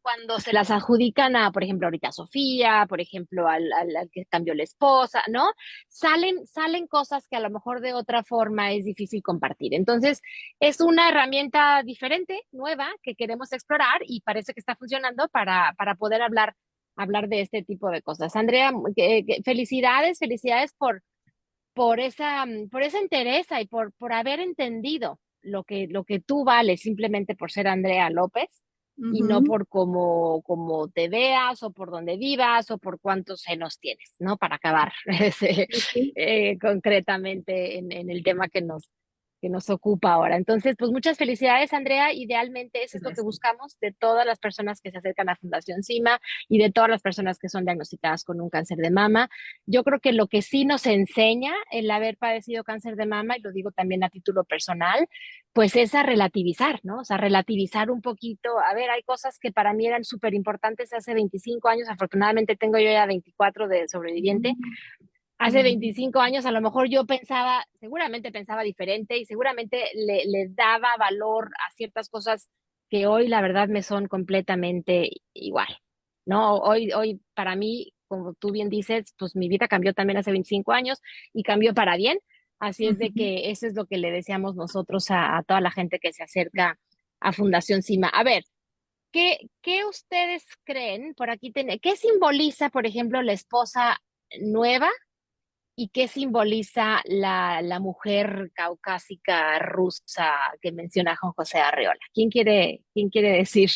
[SPEAKER 2] cuando se las adjudican a, por ejemplo, ahorita a Sofía, por ejemplo, al que cambió la esposa, ¿no? Salen cosas que a lo mejor de otra forma es difícil compartir. Entonces, es una herramienta diferente, nueva, que queremos explorar y parece que está funcionando para poder hablar de este tipo de cosas. Andrea, felicidades por esa entereza y por haber entendido lo que tú vales simplemente por ser Andrea López y no por cómo te veas o por dónde vivas o por cuántos senos tienes, ¿no? Para acabar concretamente en el tema que nos ocupa ahora. Entonces, pues muchas felicidades, Andrea. Idealmente eso es lo que buscamos de todas las personas que se acercan a Fundación CIMA y de todas las personas que son diagnosticadas con un cáncer de mama. Yo creo que lo que sí nos enseña el haber padecido cáncer de mama, y lo digo también a título personal, pues es a relativizar, ¿no? O sea, relativizar un poquito. A ver, hay cosas que para mí eran súper importantes hace 25 años. Afortunadamente tengo yo ya 24 de sobreviviente. Hace 25 años a lo mejor yo seguramente pensaba diferente y seguramente le daba valor a ciertas cosas que hoy la verdad me son completamente igual, ¿no? Hoy para mí, como tú bien dices, pues mi vida cambió también hace 25 años y cambió para bien. Así es de que eso es lo que le deseamos nosotros a toda la gente que se acerca a Fundación CIMA. A ver, ¿qué ustedes creen? Por aquí, ¿qué simboliza, por ejemplo, la esposa nueva? ¿Y qué simboliza la mujer caucásica rusa que menciona Juan José Arreola? ¿Quién quiere decir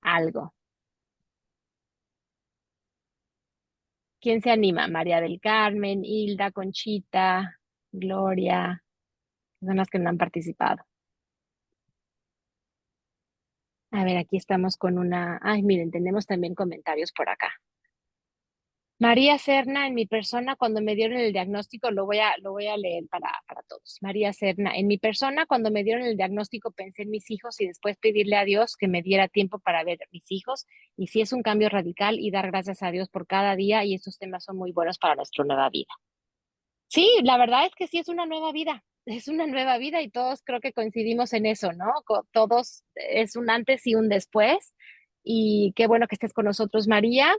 [SPEAKER 2] algo? ¿Quién se anima? María del Carmen, Hilda, Conchita, Gloria, son las que no han participado. A ver, aquí estamos con una. Ay, miren, tenemos también comentarios por acá. María Serna, en mi persona, cuando me dieron el diagnóstico, lo voy a leer para todos. María Serna, en mi persona, cuando me dieron el diagnóstico, pensé en mis hijos y después pedirle a Dios que me diera tiempo para ver a mis hijos. Y sí es un cambio radical y dar gracias a Dios por cada día y estos temas son muy buenos para nuestra nueva vida. Sí, la verdad es que sí es una nueva vida. Es una nueva vida y todos creo que coincidimos en eso, ¿no? Todos es un antes y un después. Y qué bueno que estés con nosotros, María.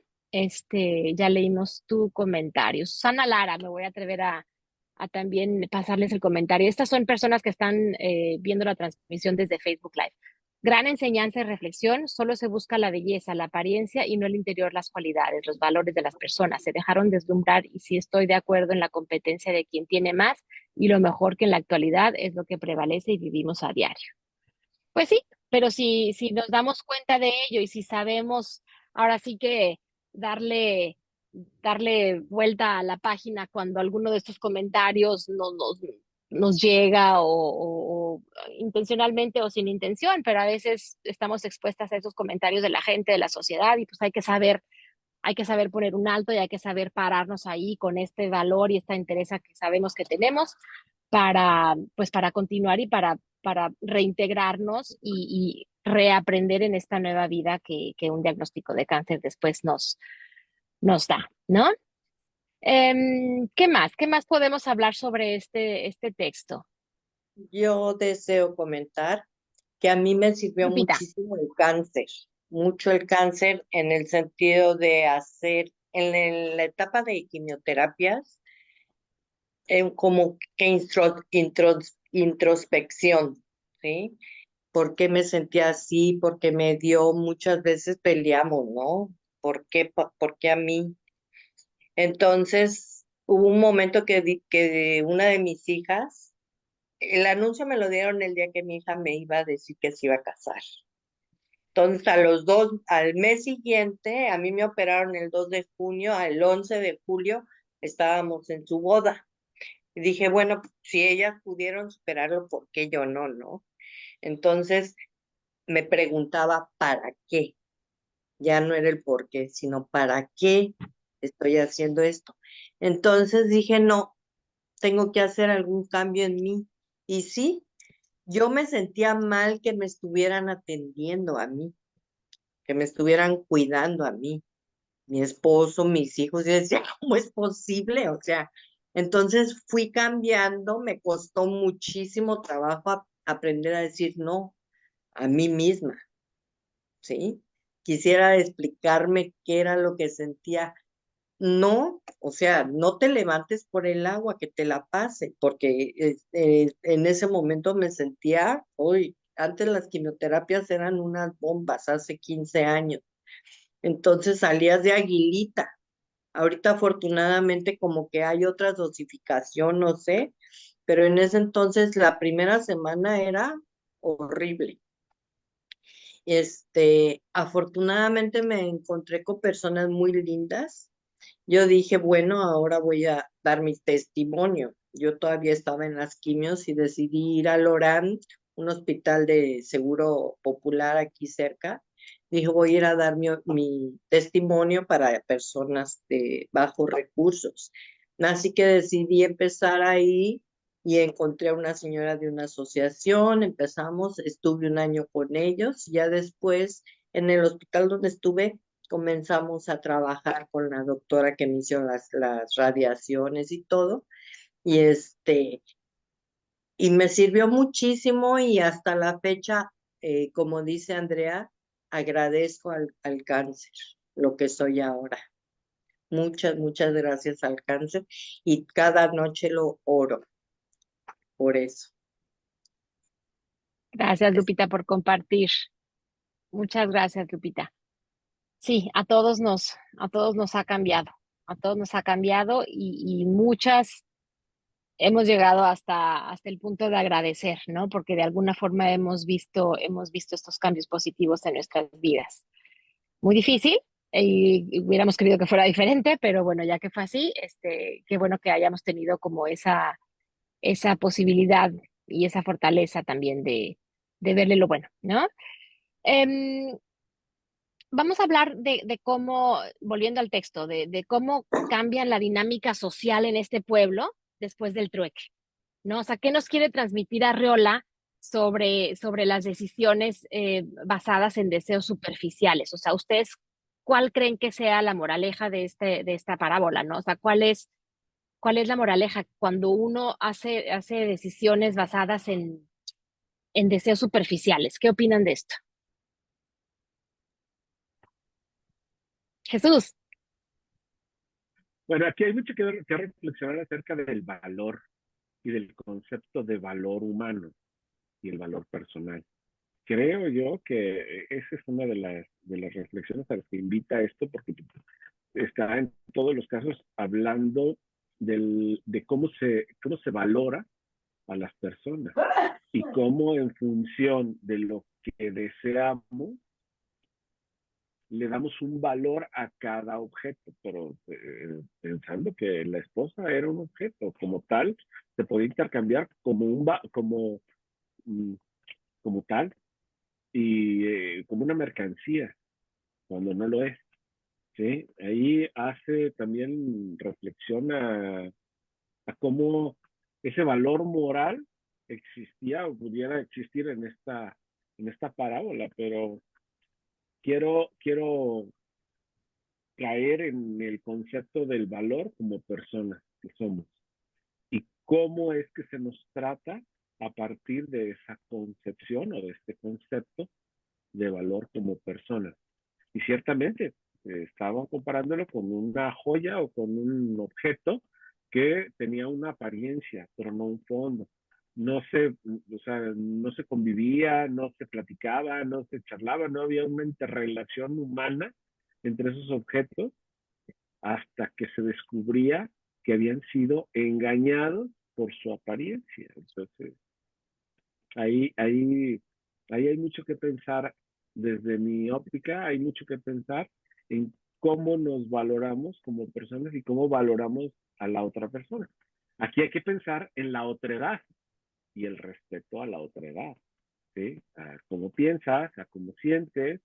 [SPEAKER 2] Ya leímos tu comentario. Susana Lara, me voy a atrever a también pasarles el comentario. Estas son personas que están viendo la transmisión desde Facebook Live. Gran enseñanza y reflexión, solo se busca la belleza, la apariencia y no el interior, las cualidades, los valores de las personas. Se dejaron deslumbrar y sí estoy de acuerdo en la competencia de quien tiene más y lo mejor que en la actualidad es lo que prevalece y vivimos a diario. Pues sí, pero si nos damos cuenta de ello y si sabemos ahora sí que darle, darle vuelta a la página cuando alguno de estos comentarios nos llega o intencionalmente o sin intención, pero a veces estamos expuestas a esos comentarios de la gente, de la sociedad y pues hay que saber poner un alto y hay que saber pararnos ahí con este valor y esta entereza que sabemos que tenemos pues para continuar y para reintegrarnos y reaprender en esta nueva vida que un diagnóstico de cáncer después nos da, ¿no? ¿Qué más? ¿Qué más podemos hablar sobre este texto?
[SPEAKER 3] Yo deseo comentar que a mí me sirvió
[SPEAKER 2] Lupita.
[SPEAKER 3] muchísimo el cáncer, mucho el cáncer en el sentido de hacer, la etapa de quimioterapias, como que introspección, ¿sí? ¿Por qué me sentía así? Porque me dio, muchas veces peleamos, ¿no? ¿Por qué a mí? Entonces, hubo un momento que una de mis hijas, el anuncio me lo dieron el día que mi hija me iba a decir que se iba a casar. Entonces, al mes siguiente, a mí me operaron el 2 de junio, al 11 de julio estábamos en su boda. Y dije, bueno, si ellas pudieron superarlo, ¿por qué yo no, no? Entonces, me preguntaba, ¿para qué? Ya no era el por qué, sino ¿para qué estoy haciendo esto? Entonces dije, no, tengo que hacer algún cambio en mí. Y sí, yo me sentía mal que me estuvieran atendiendo a mí, que me estuvieran cuidando a mí, mi esposo, mis hijos. Y decía, ¿cómo es posible? O sea, entonces fui cambiando, me costó muchísimo trabajo aprender a decir no a mí misma, ¿sí? Quisiera explicarme qué era lo que sentía. No, o sea, no te levantes por el agua, que te la pase, porque en ese momento me sentía, hoy, antes las quimioterapias eran unas bombas, hace 15 años, entonces salías de aguilita. Ahorita afortunadamente como que hay otra dosificación, no sé, pero en ese entonces la primera semana era horrible. Afortunadamente me encontré con personas muy lindas. Yo dije, bueno, ahora voy a dar mi testimonio. Yo todavía estaba en las quimios y decidí ir a Lorán, un hospital de seguro popular aquí cerca. Dije, voy a ir a dar mi testimonio para personas de bajos recursos. Así que decidí empezar ahí y encontré a una señora de una asociación, empezamos, estuve un año con ellos, ya después en el hospital donde estuve comenzamos a trabajar con la doctora que me hizo las radiaciones y todo, y y me sirvió muchísimo y hasta la fecha, como dice Andrea, agradezco al cáncer, lo que soy ahora. Muchas, muchas gracias al cáncer y cada noche lo oro por eso.
[SPEAKER 2] Gracias, Lupita, por compartir. Muchas gracias, Lupita. Sí, a todos nos ha cambiado, a todos nos ha cambiado y muchas hemos llegado hasta el punto de agradecer, ¿no? Porque de alguna forma hemos visto estos cambios positivos en nuestras vidas. Muy difícil, y hubiéramos querido que fuera diferente, pero bueno, ya que fue así, qué bueno que hayamos tenido como esa posibilidad y esa fortaleza también de verle lo bueno, ¿no? Em, vamos a hablar de cómo, volviendo al texto, de cómo cambia la dinámica social en este pueblo después del trueque, ¿no? O sea, ¿qué nos quiere transmitir Arriola sobre las decisiones basadas en deseos superficiales? O sea, ¿ustedes cuál creen que sea la moraleja de esta parábola, ¿no? O sea, cuál es la moraleja cuando uno hace decisiones basadas en deseos superficiales? ¿Qué opinan de esto? Jesús.
[SPEAKER 4] Bueno, aquí hay mucho que reflexionar acerca del valor y del concepto de valor humano y el valor personal. Creo yo que esa es una de las reflexiones a las que invita esto, porque está en todos los casos hablando de cómo se valora a las personas y cómo en función de lo que deseamos le damos un valor a cada objeto, pero pensando que la esposa era un objeto, como tal, se podía intercambiar mm, como tal y como una mercancía, cuando no lo es. ¿Sí? Ahí hace también reflexión a cómo ese valor moral existía o pudiera existir en esta parábola, pero quiero caer en el concepto del valor como personas que somos y cómo es que se nos trata a partir de esa concepción o de este concepto de valor como personas. Y ciertamente estaba comparándolo con una joya o con un objeto que tenía una apariencia, pero no un fondo. No se convivía, no se platicaba, no se charlaba, no había una interrelación humana entre esos objetos hasta que se descubría que habían sido engañados por su apariencia. Entonces, ahí, ahí, ahí hay mucho que pensar desde mi óptica, hay mucho que pensar en cómo nos valoramos como personas y cómo valoramos a la otra persona. Aquí hay que pensar en la otredad y el respeto a la otredad, ¿sí? A cómo piensas, a cómo sientes,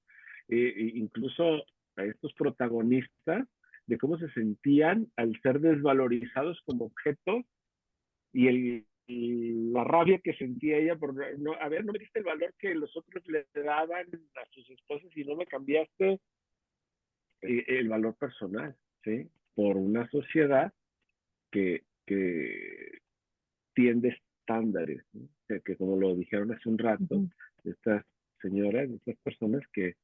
[SPEAKER 4] incluso a estos protagonistas de cómo se sentían al ser desvalorizados como objetos y la rabia que sentía ella por no, a ver, no me diste el valor que los otros le daban a sus esposas y no me cambiaste el valor personal, ¿sí? Por una sociedad que tiende estándares, ¿no? Que como lo dijeron hace un rato, estas señoras, estas personas que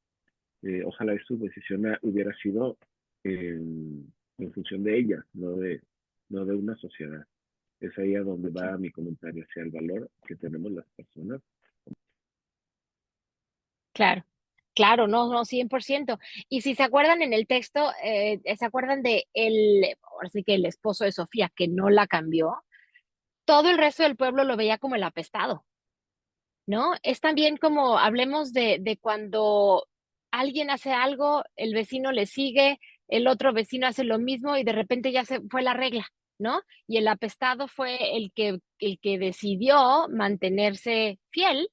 [SPEAKER 4] ojalá su decisión hubiera sido en función de ellas, no de una sociedad. Es ahí a donde va mi comentario, hacia el valor que tenemos las personas.
[SPEAKER 2] Claro, claro, no, no, 100%. Y si se acuerdan en el texto, se acuerdan ahora sí que el esposo de Sofía, que no la cambió, todo el resto del pueblo lo veía como el apestado, ¿no? Es también como, hablemos de cuando alguien hace algo, el vecino le sigue, el otro vecino hace lo mismo y de repente ya se fue la regla, ¿no? Y el apestado fue el que decidió mantenerse fiel,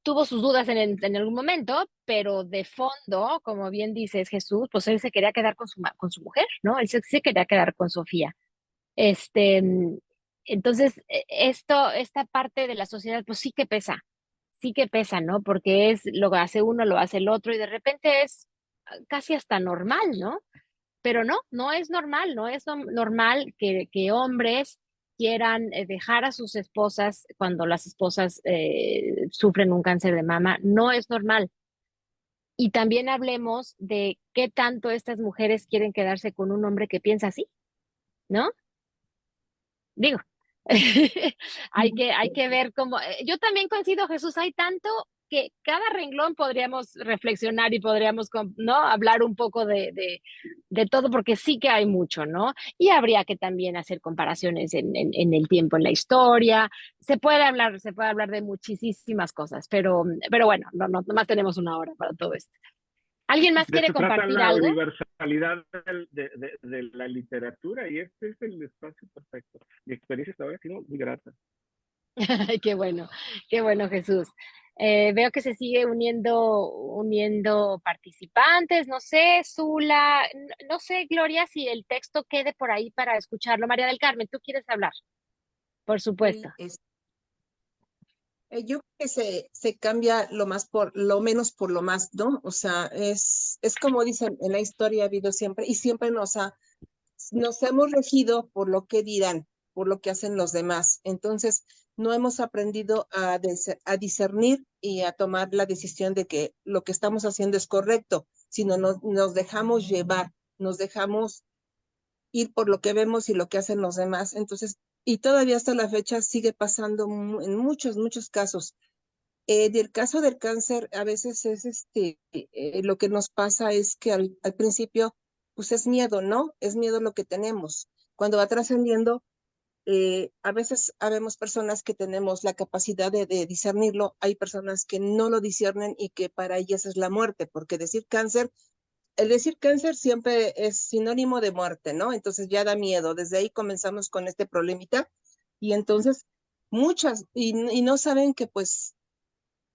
[SPEAKER 2] tuvo sus dudas en algún momento, pero de fondo, como bien dices Jesús, pues él se quería quedar con su mujer, ¿no? Él se quería quedar con Sofía. Este, entonces, esta parte de la sociedad, pues sí que pesa, ¿no? Porque lo hace uno, lo hace el otro, y de repente es casi hasta normal, ¿no? Pero no, no es normal, no es normal que hombres quieran dejar a sus esposas cuando las esposas sufren un cáncer de mama, no es normal. Y también hablemos de qué tanto estas mujeres quieren quedarse con un hombre que piensa así, ¿no? Digo, hay que ver cómo. Yo también coincido, Jesús, hay tanto que cada renglón podríamos reflexionar y podríamos, ¿no? Hablar un poco de todo, porque sí que hay mucho, ¿no? Y habría que también hacer comparaciones en el tiempo, en la historia. Se puede hablar de muchísimas cosas, pero bueno, no, nomás tenemos una hora para todo esto. ¿Alguien más
[SPEAKER 4] De
[SPEAKER 2] quiere
[SPEAKER 4] eso trata
[SPEAKER 2] compartir
[SPEAKER 4] la
[SPEAKER 2] algo?
[SPEAKER 4] universalidad de la literatura y este es el espacio perfecto. Mi experiencia hasta ahora ha sido muy grata.
[SPEAKER 2] Qué bueno, Jesús. Veo que se sigue uniendo participantes, no sé, Zula, no sé, Gloria, si el texto quede por ahí para escucharlo. María del Carmen, ¿tú quieres hablar? Por supuesto.
[SPEAKER 6] Yo creo que se cambia lo menos por lo más, ¿no? O sea, es como dicen, en la historia ha habido siempre, y siempre nos hemos regido por lo que dirán, por lo que hacen los demás. Entonces, no hemos aprendido a discernir y a tomar la decisión de que lo que estamos haciendo es correcto, sino nos dejamos llevar, nos dejamos ir por lo que vemos y lo que hacen los demás. Entonces, y todavía hasta la fecha sigue pasando en muchos, muchos casos. Del caso del cáncer, a veces lo que nos pasa es que al principio, pues es miedo, ¿no? Es miedo lo que tenemos. Cuando va trascendiendo, a veces habemos personas que tenemos la capacidad de discernirlo, hay personas que no lo disciernen y que para ellas es la muerte, porque el decir cáncer siempre es sinónimo de muerte, ¿no? Entonces ya da miedo. Desde ahí comenzamos con este problemita y entonces y no saben que pues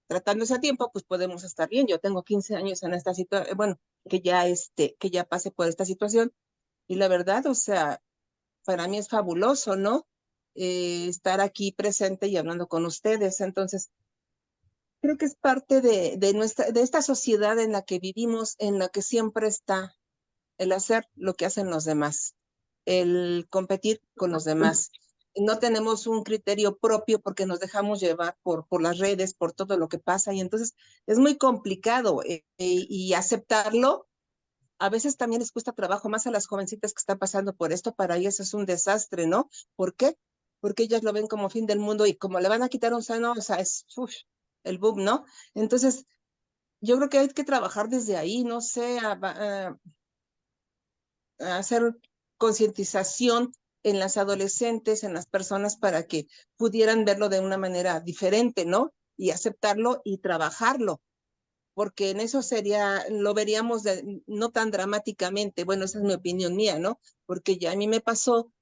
[SPEAKER 6] tratándose a tiempo, pues podemos estar bien. Yo tengo 15 años en esta situación, bueno, que ya pasé por esta situación y la verdad, o sea, para mí es fabuloso, ¿no? Estar aquí presente y hablando con ustedes. Entonces, creo que es parte de esta sociedad en la que vivimos, en la que siempre está el hacer lo que hacen los demás, el competir con los demás. No tenemos un criterio propio porque nos dejamos llevar por las redes, por todo lo que pasa y entonces es muy complicado y aceptarlo. A veces también les cuesta trabajo más a las jovencitas que están pasando por esto, para ellas es un desastre, ¿no? ¿Por qué? Porque ellas lo ven como fin del mundo y como le van a quitar un seno, o sea, el boom, ¿no? Entonces, yo creo que hay que trabajar desde ahí, no sé, a hacer concientización en las adolescentes, en las personas para que pudieran verlo de una manera diferente, ¿no? Y aceptarlo y trabajarlo, porque en eso lo veríamos no tan dramáticamente. Bueno, esa es mi opinión mía, ¿no? Porque ya a mí me pasó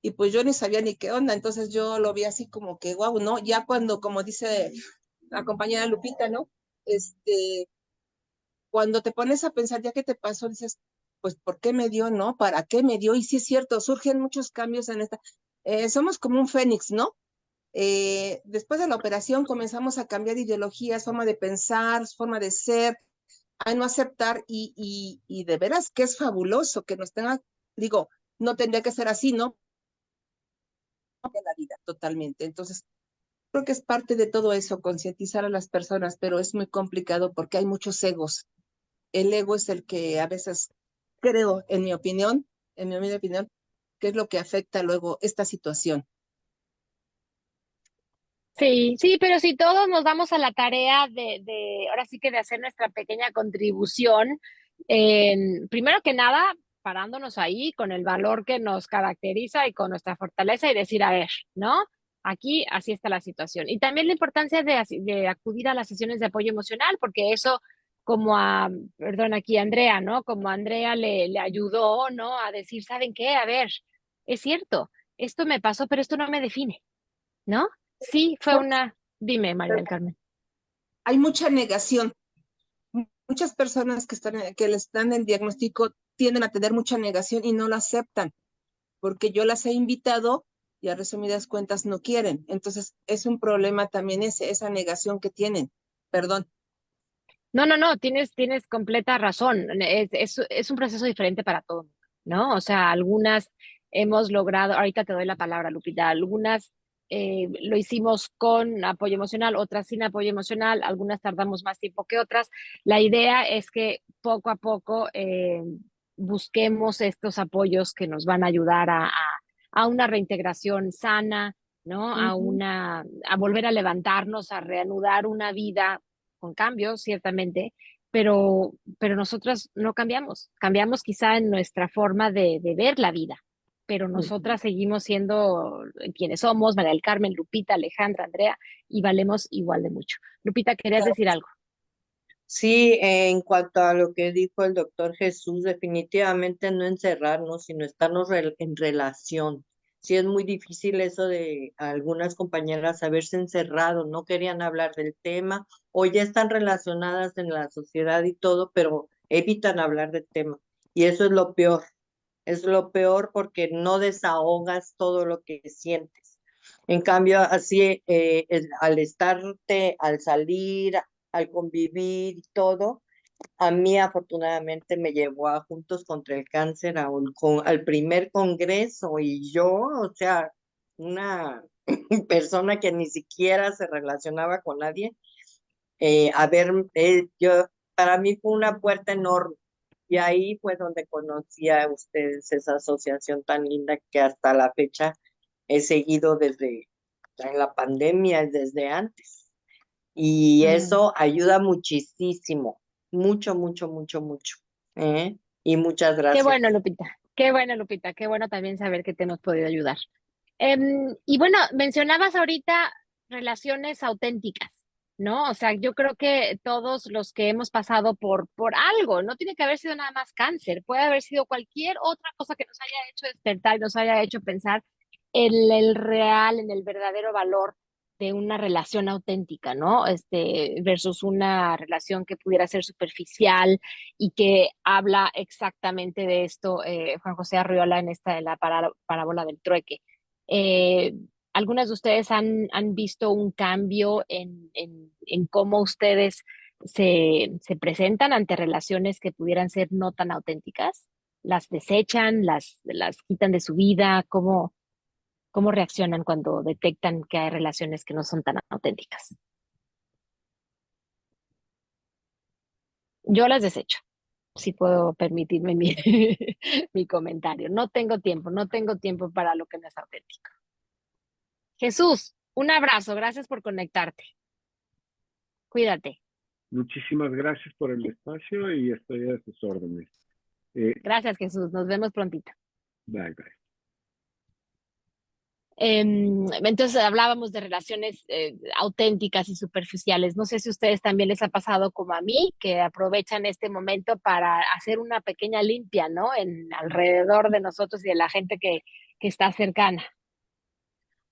[SPEAKER 6] y pues yo ni sabía ni qué onda, entonces yo lo vi así como que, wow, ¿no? Ya cuando, como dice la compañera Lupita, ¿no? Cuando te pones a pensar, ya que te pasó, dices, pues, ¿por qué me dio, no? ¿Para qué me dio? Y sí es cierto, surgen muchos cambios en esta. Somos como un fénix, ¿no? Después de la operación comenzamos a cambiar ideologías, forma de pensar, forma de ser, a no aceptar y de veras que es fabuloso que nos tenga, digo, no tendría que ser así, ¿no? De la vida, totalmente. Entonces, creo que es parte de todo eso, concientizar a las personas, pero es muy complicado porque hay muchos egos. El ego es el que a veces creo, en mi humilde opinión, que es lo que afecta luego esta situación.
[SPEAKER 2] Sí, sí, pero si todos nos damos a la tarea ahora sí que de hacer nuestra pequeña contribución, primero que nada, parándonos ahí con el valor que nos caracteriza y con nuestra fortaleza y decir, a ver, ¿no? Aquí así está la situación. Y también la importancia de acudir a las sesiones de apoyo emocional, porque eso, perdón, aquí Andrea, ¿no? Como Andrea le ayudó, ¿no? A decir, ¿saben qué? A ver, es cierto, esto me pasó, pero esto no me define, ¿no? Sí, dime, María del Carmen.
[SPEAKER 6] Hay mucha negación. Muchas personas que les dan el diagnóstico tienden a tener mucha negación y no lo aceptan, porque yo las he invitado y a resumidas cuentas no quieren. Entonces, es un problema también esa negación que tienen. Perdón.
[SPEAKER 2] No, tienes completa razón. Es un proceso diferente para todos, ¿no? O sea, algunas hemos logrado, ahorita te doy la palabra, Lupita, algunas lo hicimos con apoyo emocional, otras sin apoyo emocional, algunas tardamos más tiempo que otras. La idea es que poco a poco busquemos estos apoyos que nos van a ayudar a una reintegración sana, ¿no? A volver a levantarnos, a reanudar una vida con cambios, ciertamente, pero nosotras no cambiamos quizá en nuestra forma de ver la vida, pero nosotras seguimos siendo quienes somos, María del Carmen, Lupita, Alejandra, Andrea, y valemos igual de mucho. Lupita, ¿querías decir algo?
[SPEAKER 3] Sí, en cuanto a lo que dijo el doctor Jesús, definitivamente no encerrarnos, sino estarnos en relación. sí es muy difícil eso de algunas compañeras haberse encerrado, no querían hablar del tema o ya están relacionadas en la sociedad y todo, pero evitan hablar del tema. Y eso es lo peor porque no desahogas todo lo que sientes. En cambio, así, al salir, al convivir y todo, a mí afortunadamente me llevó a Juntos contra el Cáncer al primer congreso y yo, o sea, una persona que ni siquiera se relacionaba con nadie, para mí fue una puerta enorme y ahí fue donde conocí a ustedes esa asociación tan linda que hasta la fecha he seguido desde en la pandemia, desde antes. Y eso ayuda muchísimo, mucho, mucho, mucho, mucho. ¿Eh? Y muchas
[SPEAKER 2] Qué
[SPEAKER 3] gracias.
[SPEAKER 2] bueno, Lupita. Qué bueno, Lupita. Qué bueno también saber que te hemos podido ayudar. Y bueno, mencionabas ahorita relaciones auténticas, ¿no? O sea, yo creo que todos los que hemos pasado por algo, no tiene que haber sido nada más cáncer, puede haber sido cualquier otra cosa que nos haya hecho despertar y nos haya hecho pensar en el real, en el verdadero valor de una relación auténtica, ¿no? Versus una relación que pudiera ser superficial y que habla exactamente de esto, Juan José Arriola en la parábola del trueque. Eh, ¿Algunas de ustedes han visto un cambio en cómo ustedes se presentan ante relaciones que pudieran ser no tan auténticas? ¿Las desechan, las quitan de su vida? ¿Cómo reaccionan cuando detectan que hay relaciones que no son tan auténticas? Yo las desecho, si puedo permitirme mi comentario. No tengo tiempo para lo que no es auténtico. Jesús, un abrazo, gracias por conectarte. Cuídate.
[SPEAKER 4] Muchísimas gracias por el espacio y estoy a sus órdenes.
[SPEAKER 2] Gracias, Jesús. Nos vemos prontito.
[SPEAKER 4] Bye, bye.
[SPEAKER 2] Entonces hablábamos de relaciones auténticas y superficiales. No sé si a ustedes también les ha pasado como a mí, que aprovechan este momento para hacer una pequeña limpia, ¿no? Alrededor de nosotros y de la gente que está cercana.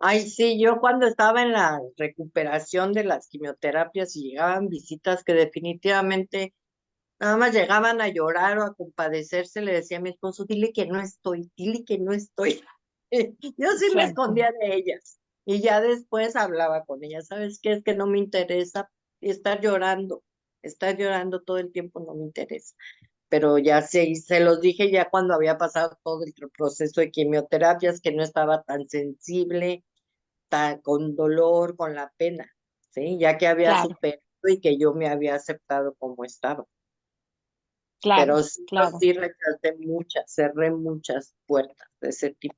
[SPEAKER 3] Ay, sí, yo cuando estaba en la recuperación de las quimioterapias y llegaban visitas que definitivamente nada más llegaban a llorar o a compadecerse, le decía a mi esposo, dile que no estoy. Yo sí me
[SPEAKER 2] Exacto.
[SPEAKER 3] escondía de ellas y ya después hablaba con ellas, ¿sabes qué? Es que no me interesa estar llorando todo el tiempo no me interesa. Pero ya se los dije ya cuando había pasado todo el proceso de quimioterapias, que no estaba tan sensible, tan con dolor, con la pena, ¿sí? Ya que había
[SPEAKER 2] Claro,
[SPEAKER 3] superado y que yo me había aceptado como estaba.
[SPEAKER 2] claro,
[SPEAKER 3] Pero sí, yo
[SPEAKER 2] claro.
[SPEAKER 3] sí cerré muchas puertas de ese tipo.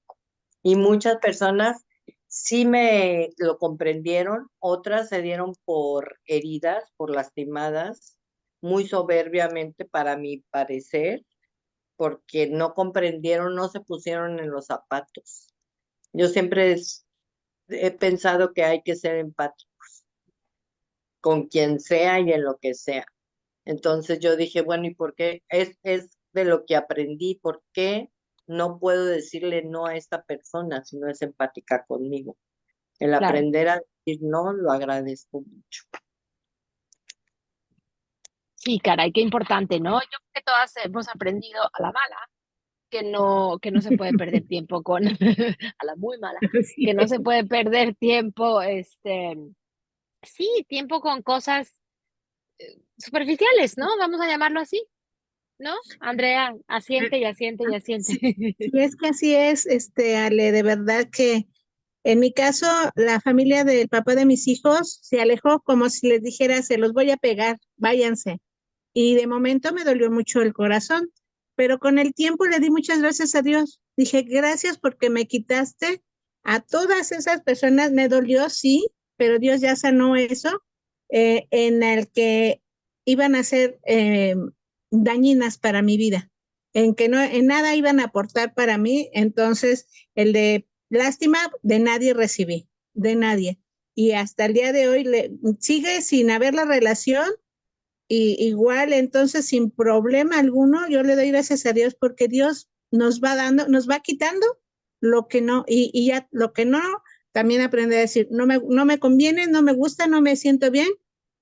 [SPEAKER 3] Y muchas personas sí me lo comprendieron, otras se dieron por heridas, por lastimadas, muy soberbiamente para mi parecer, porque no comprendieron, no se pusieron en los zapatos. Yo siempre he pensado que hay que ser empáticos con quien sea y en lo que sea. Entonces yo dije, bueno, ¿y por qué? Es de lo que aprendí, ¿por qué no puedo decirle no a esta persona si no es empática conmigo? El
[SPEAKER 2] Claro.
[SPEAKER 3] aprender a decir no lo agradezco mucho.
[SPEAKER 2] Sí, caray, qué importante, ¿no? Yo creo que todas hemos aprendido a la mala que no se puede perder tiempo con, a la muy mala,
[SPEAKER 5] Sí.
[SPEAKER 2] que no se puede perder tiempo, sí, tiempo con cosas superficiales, ¿no? Vamos a llamarlo así, ¿no? Andrea, asiente y asiente y asiente.
[SPEAKER 5] Sí, sí, es que así es, Ale, de verdad que en mi caso, la familia del papá de mis hijos se alejó como si les dijera, se los voy a pegar, váyanse. Y de momento me dolió mucho el corazón, pero con el tiempo le di muchas gracias a Dios. Dije, gracias porque me quitaste a todas esas personas. Me dolió, sí, pero Dios ya sanó eso, en el que iban a ser dañinas para mi vida, en que no, en nada iban a aportar para mí. Entonces, el de lástima de nadie recibí, de nadie. Y hasta el día de hoy sigue sin haber la relación y igual, entonces, sin problema alguno, yo le doy gracias a Dios porque Dios nos va dando, nos va quitando lo que no, y ya lo que no, también aprender a decir, no me conviene, no me gusta, no me siento bien,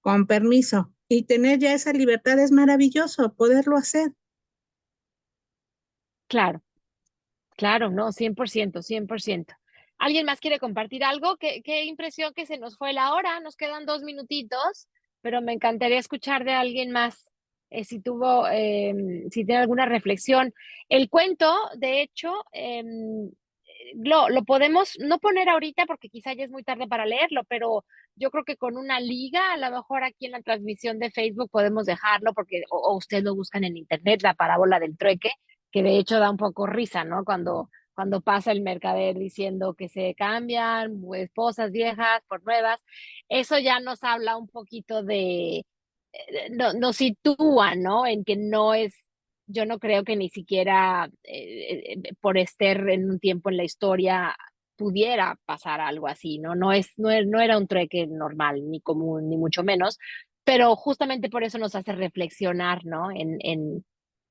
[SPEAKER 5] con permiso. Y tener ya esa libertad es maravilloso, poderlo hacer.
[SPEAKER 2] Claro, claro, no, 100%, 100%. ¿Alguien más quiere compartir algo? Qué impresión que se nos fue la hora, nos quedan 2 minutitos, pero me encantaría escuchar de alguien más, si tiene alguna reflexión. El cuento, de hecho, lo podemos no poner ahorita porque quizá ya es muy tarde para leerlo, pero yo creo que con una liga, a lo mejor aquí en la transmisión de Facebook podemos dejarlo porque o ustedes lo buscan en internet, la parábola del trueque, que de hecho da un poco risa, ¿no? Cuando pasa el mercader diciendo que se cambian esposas viejas por nuevas, eso ya nos habla un poquito nos sitúa, ¿no? En que no es, yo no creo que ni siquiera por estar en un tiempo en la historia pudiera pasar algo así, ¿no? No era un trueque normal, ni común, ni mucho menos, pero justamente por eso nos hace reflexionar, ¿no?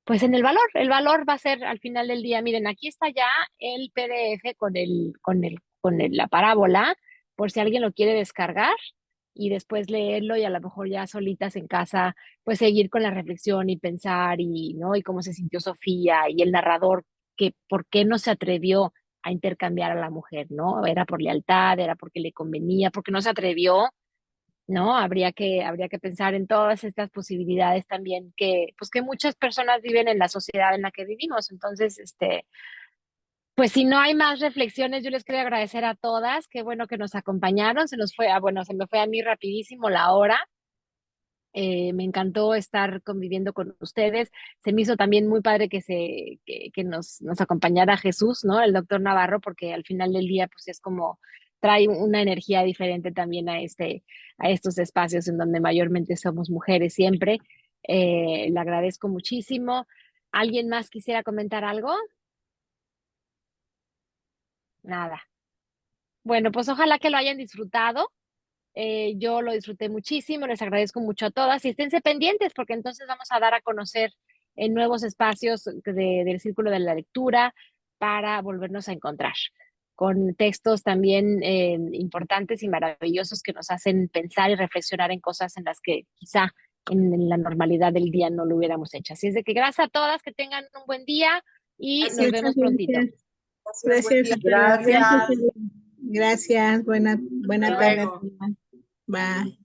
[SPEAKER 2] Pues en el valor va a ser al final del día, miren, aquí está ya el PDF la parábola, por si alguien lo quiere descargar y después leerlo y a lo mejor ya solitas en casa, pues seguir con la reflexión y pensar ¿no? Y cómo se sintió Sofía y el narrador, que por qué no se atrevió a intercambiar a la mujer, ¿no? Era por lealtad, era porque le convenía, porque no se atrevió, ¿no? Habría que pensar en todas estas posibilidades también pues que muchas personas viven en la sociedad en la que vivimos. Entonces, pues si no hay más reflexiones, yo les quiero agradecer a todas. Qué bueno que nos acompañaron. Se me fue a mí rapidísimo la hora. Me encantó estar conviviendo con ustedes. Se me hizo también muy padre que nos acompañara Jesús, ¿no? El doctor Navarro, porque al final del día, pues es como trae una energía diferente también a estos espacios en donde mayormente somos mujeres siempre. Le agradezco muchísimo. ¿Alguien más quisiera comentar algo? Nada. Bueno, pues ojalá que lo hayan disfrutado. Yo lo disfruté muchísimo, les agradezco mucho a todas y esténse pendientes porque entonces vamos a dar a conocer en nuevos espacios del Círculo de la Lectura para volvernos a encontrar con textos también importantes y maravillosos que nos hacen pensar y reflexionar en cosas en las que quizá en la normalidad del día no lo hubiéramos hecho. Así es de que gracias a todas, que tengan un buen día y nos vemos prontito.
[SPEAKER 5] Gracias.
[SPEAKER 3] Gracias.
[SPEAKER 5] Gracias. Buena
[SPEAKER 1] Hasta
[SPEAKER 5] tarde.
[SPEAKER 1] luego.
[SPEAKER 5] Bye.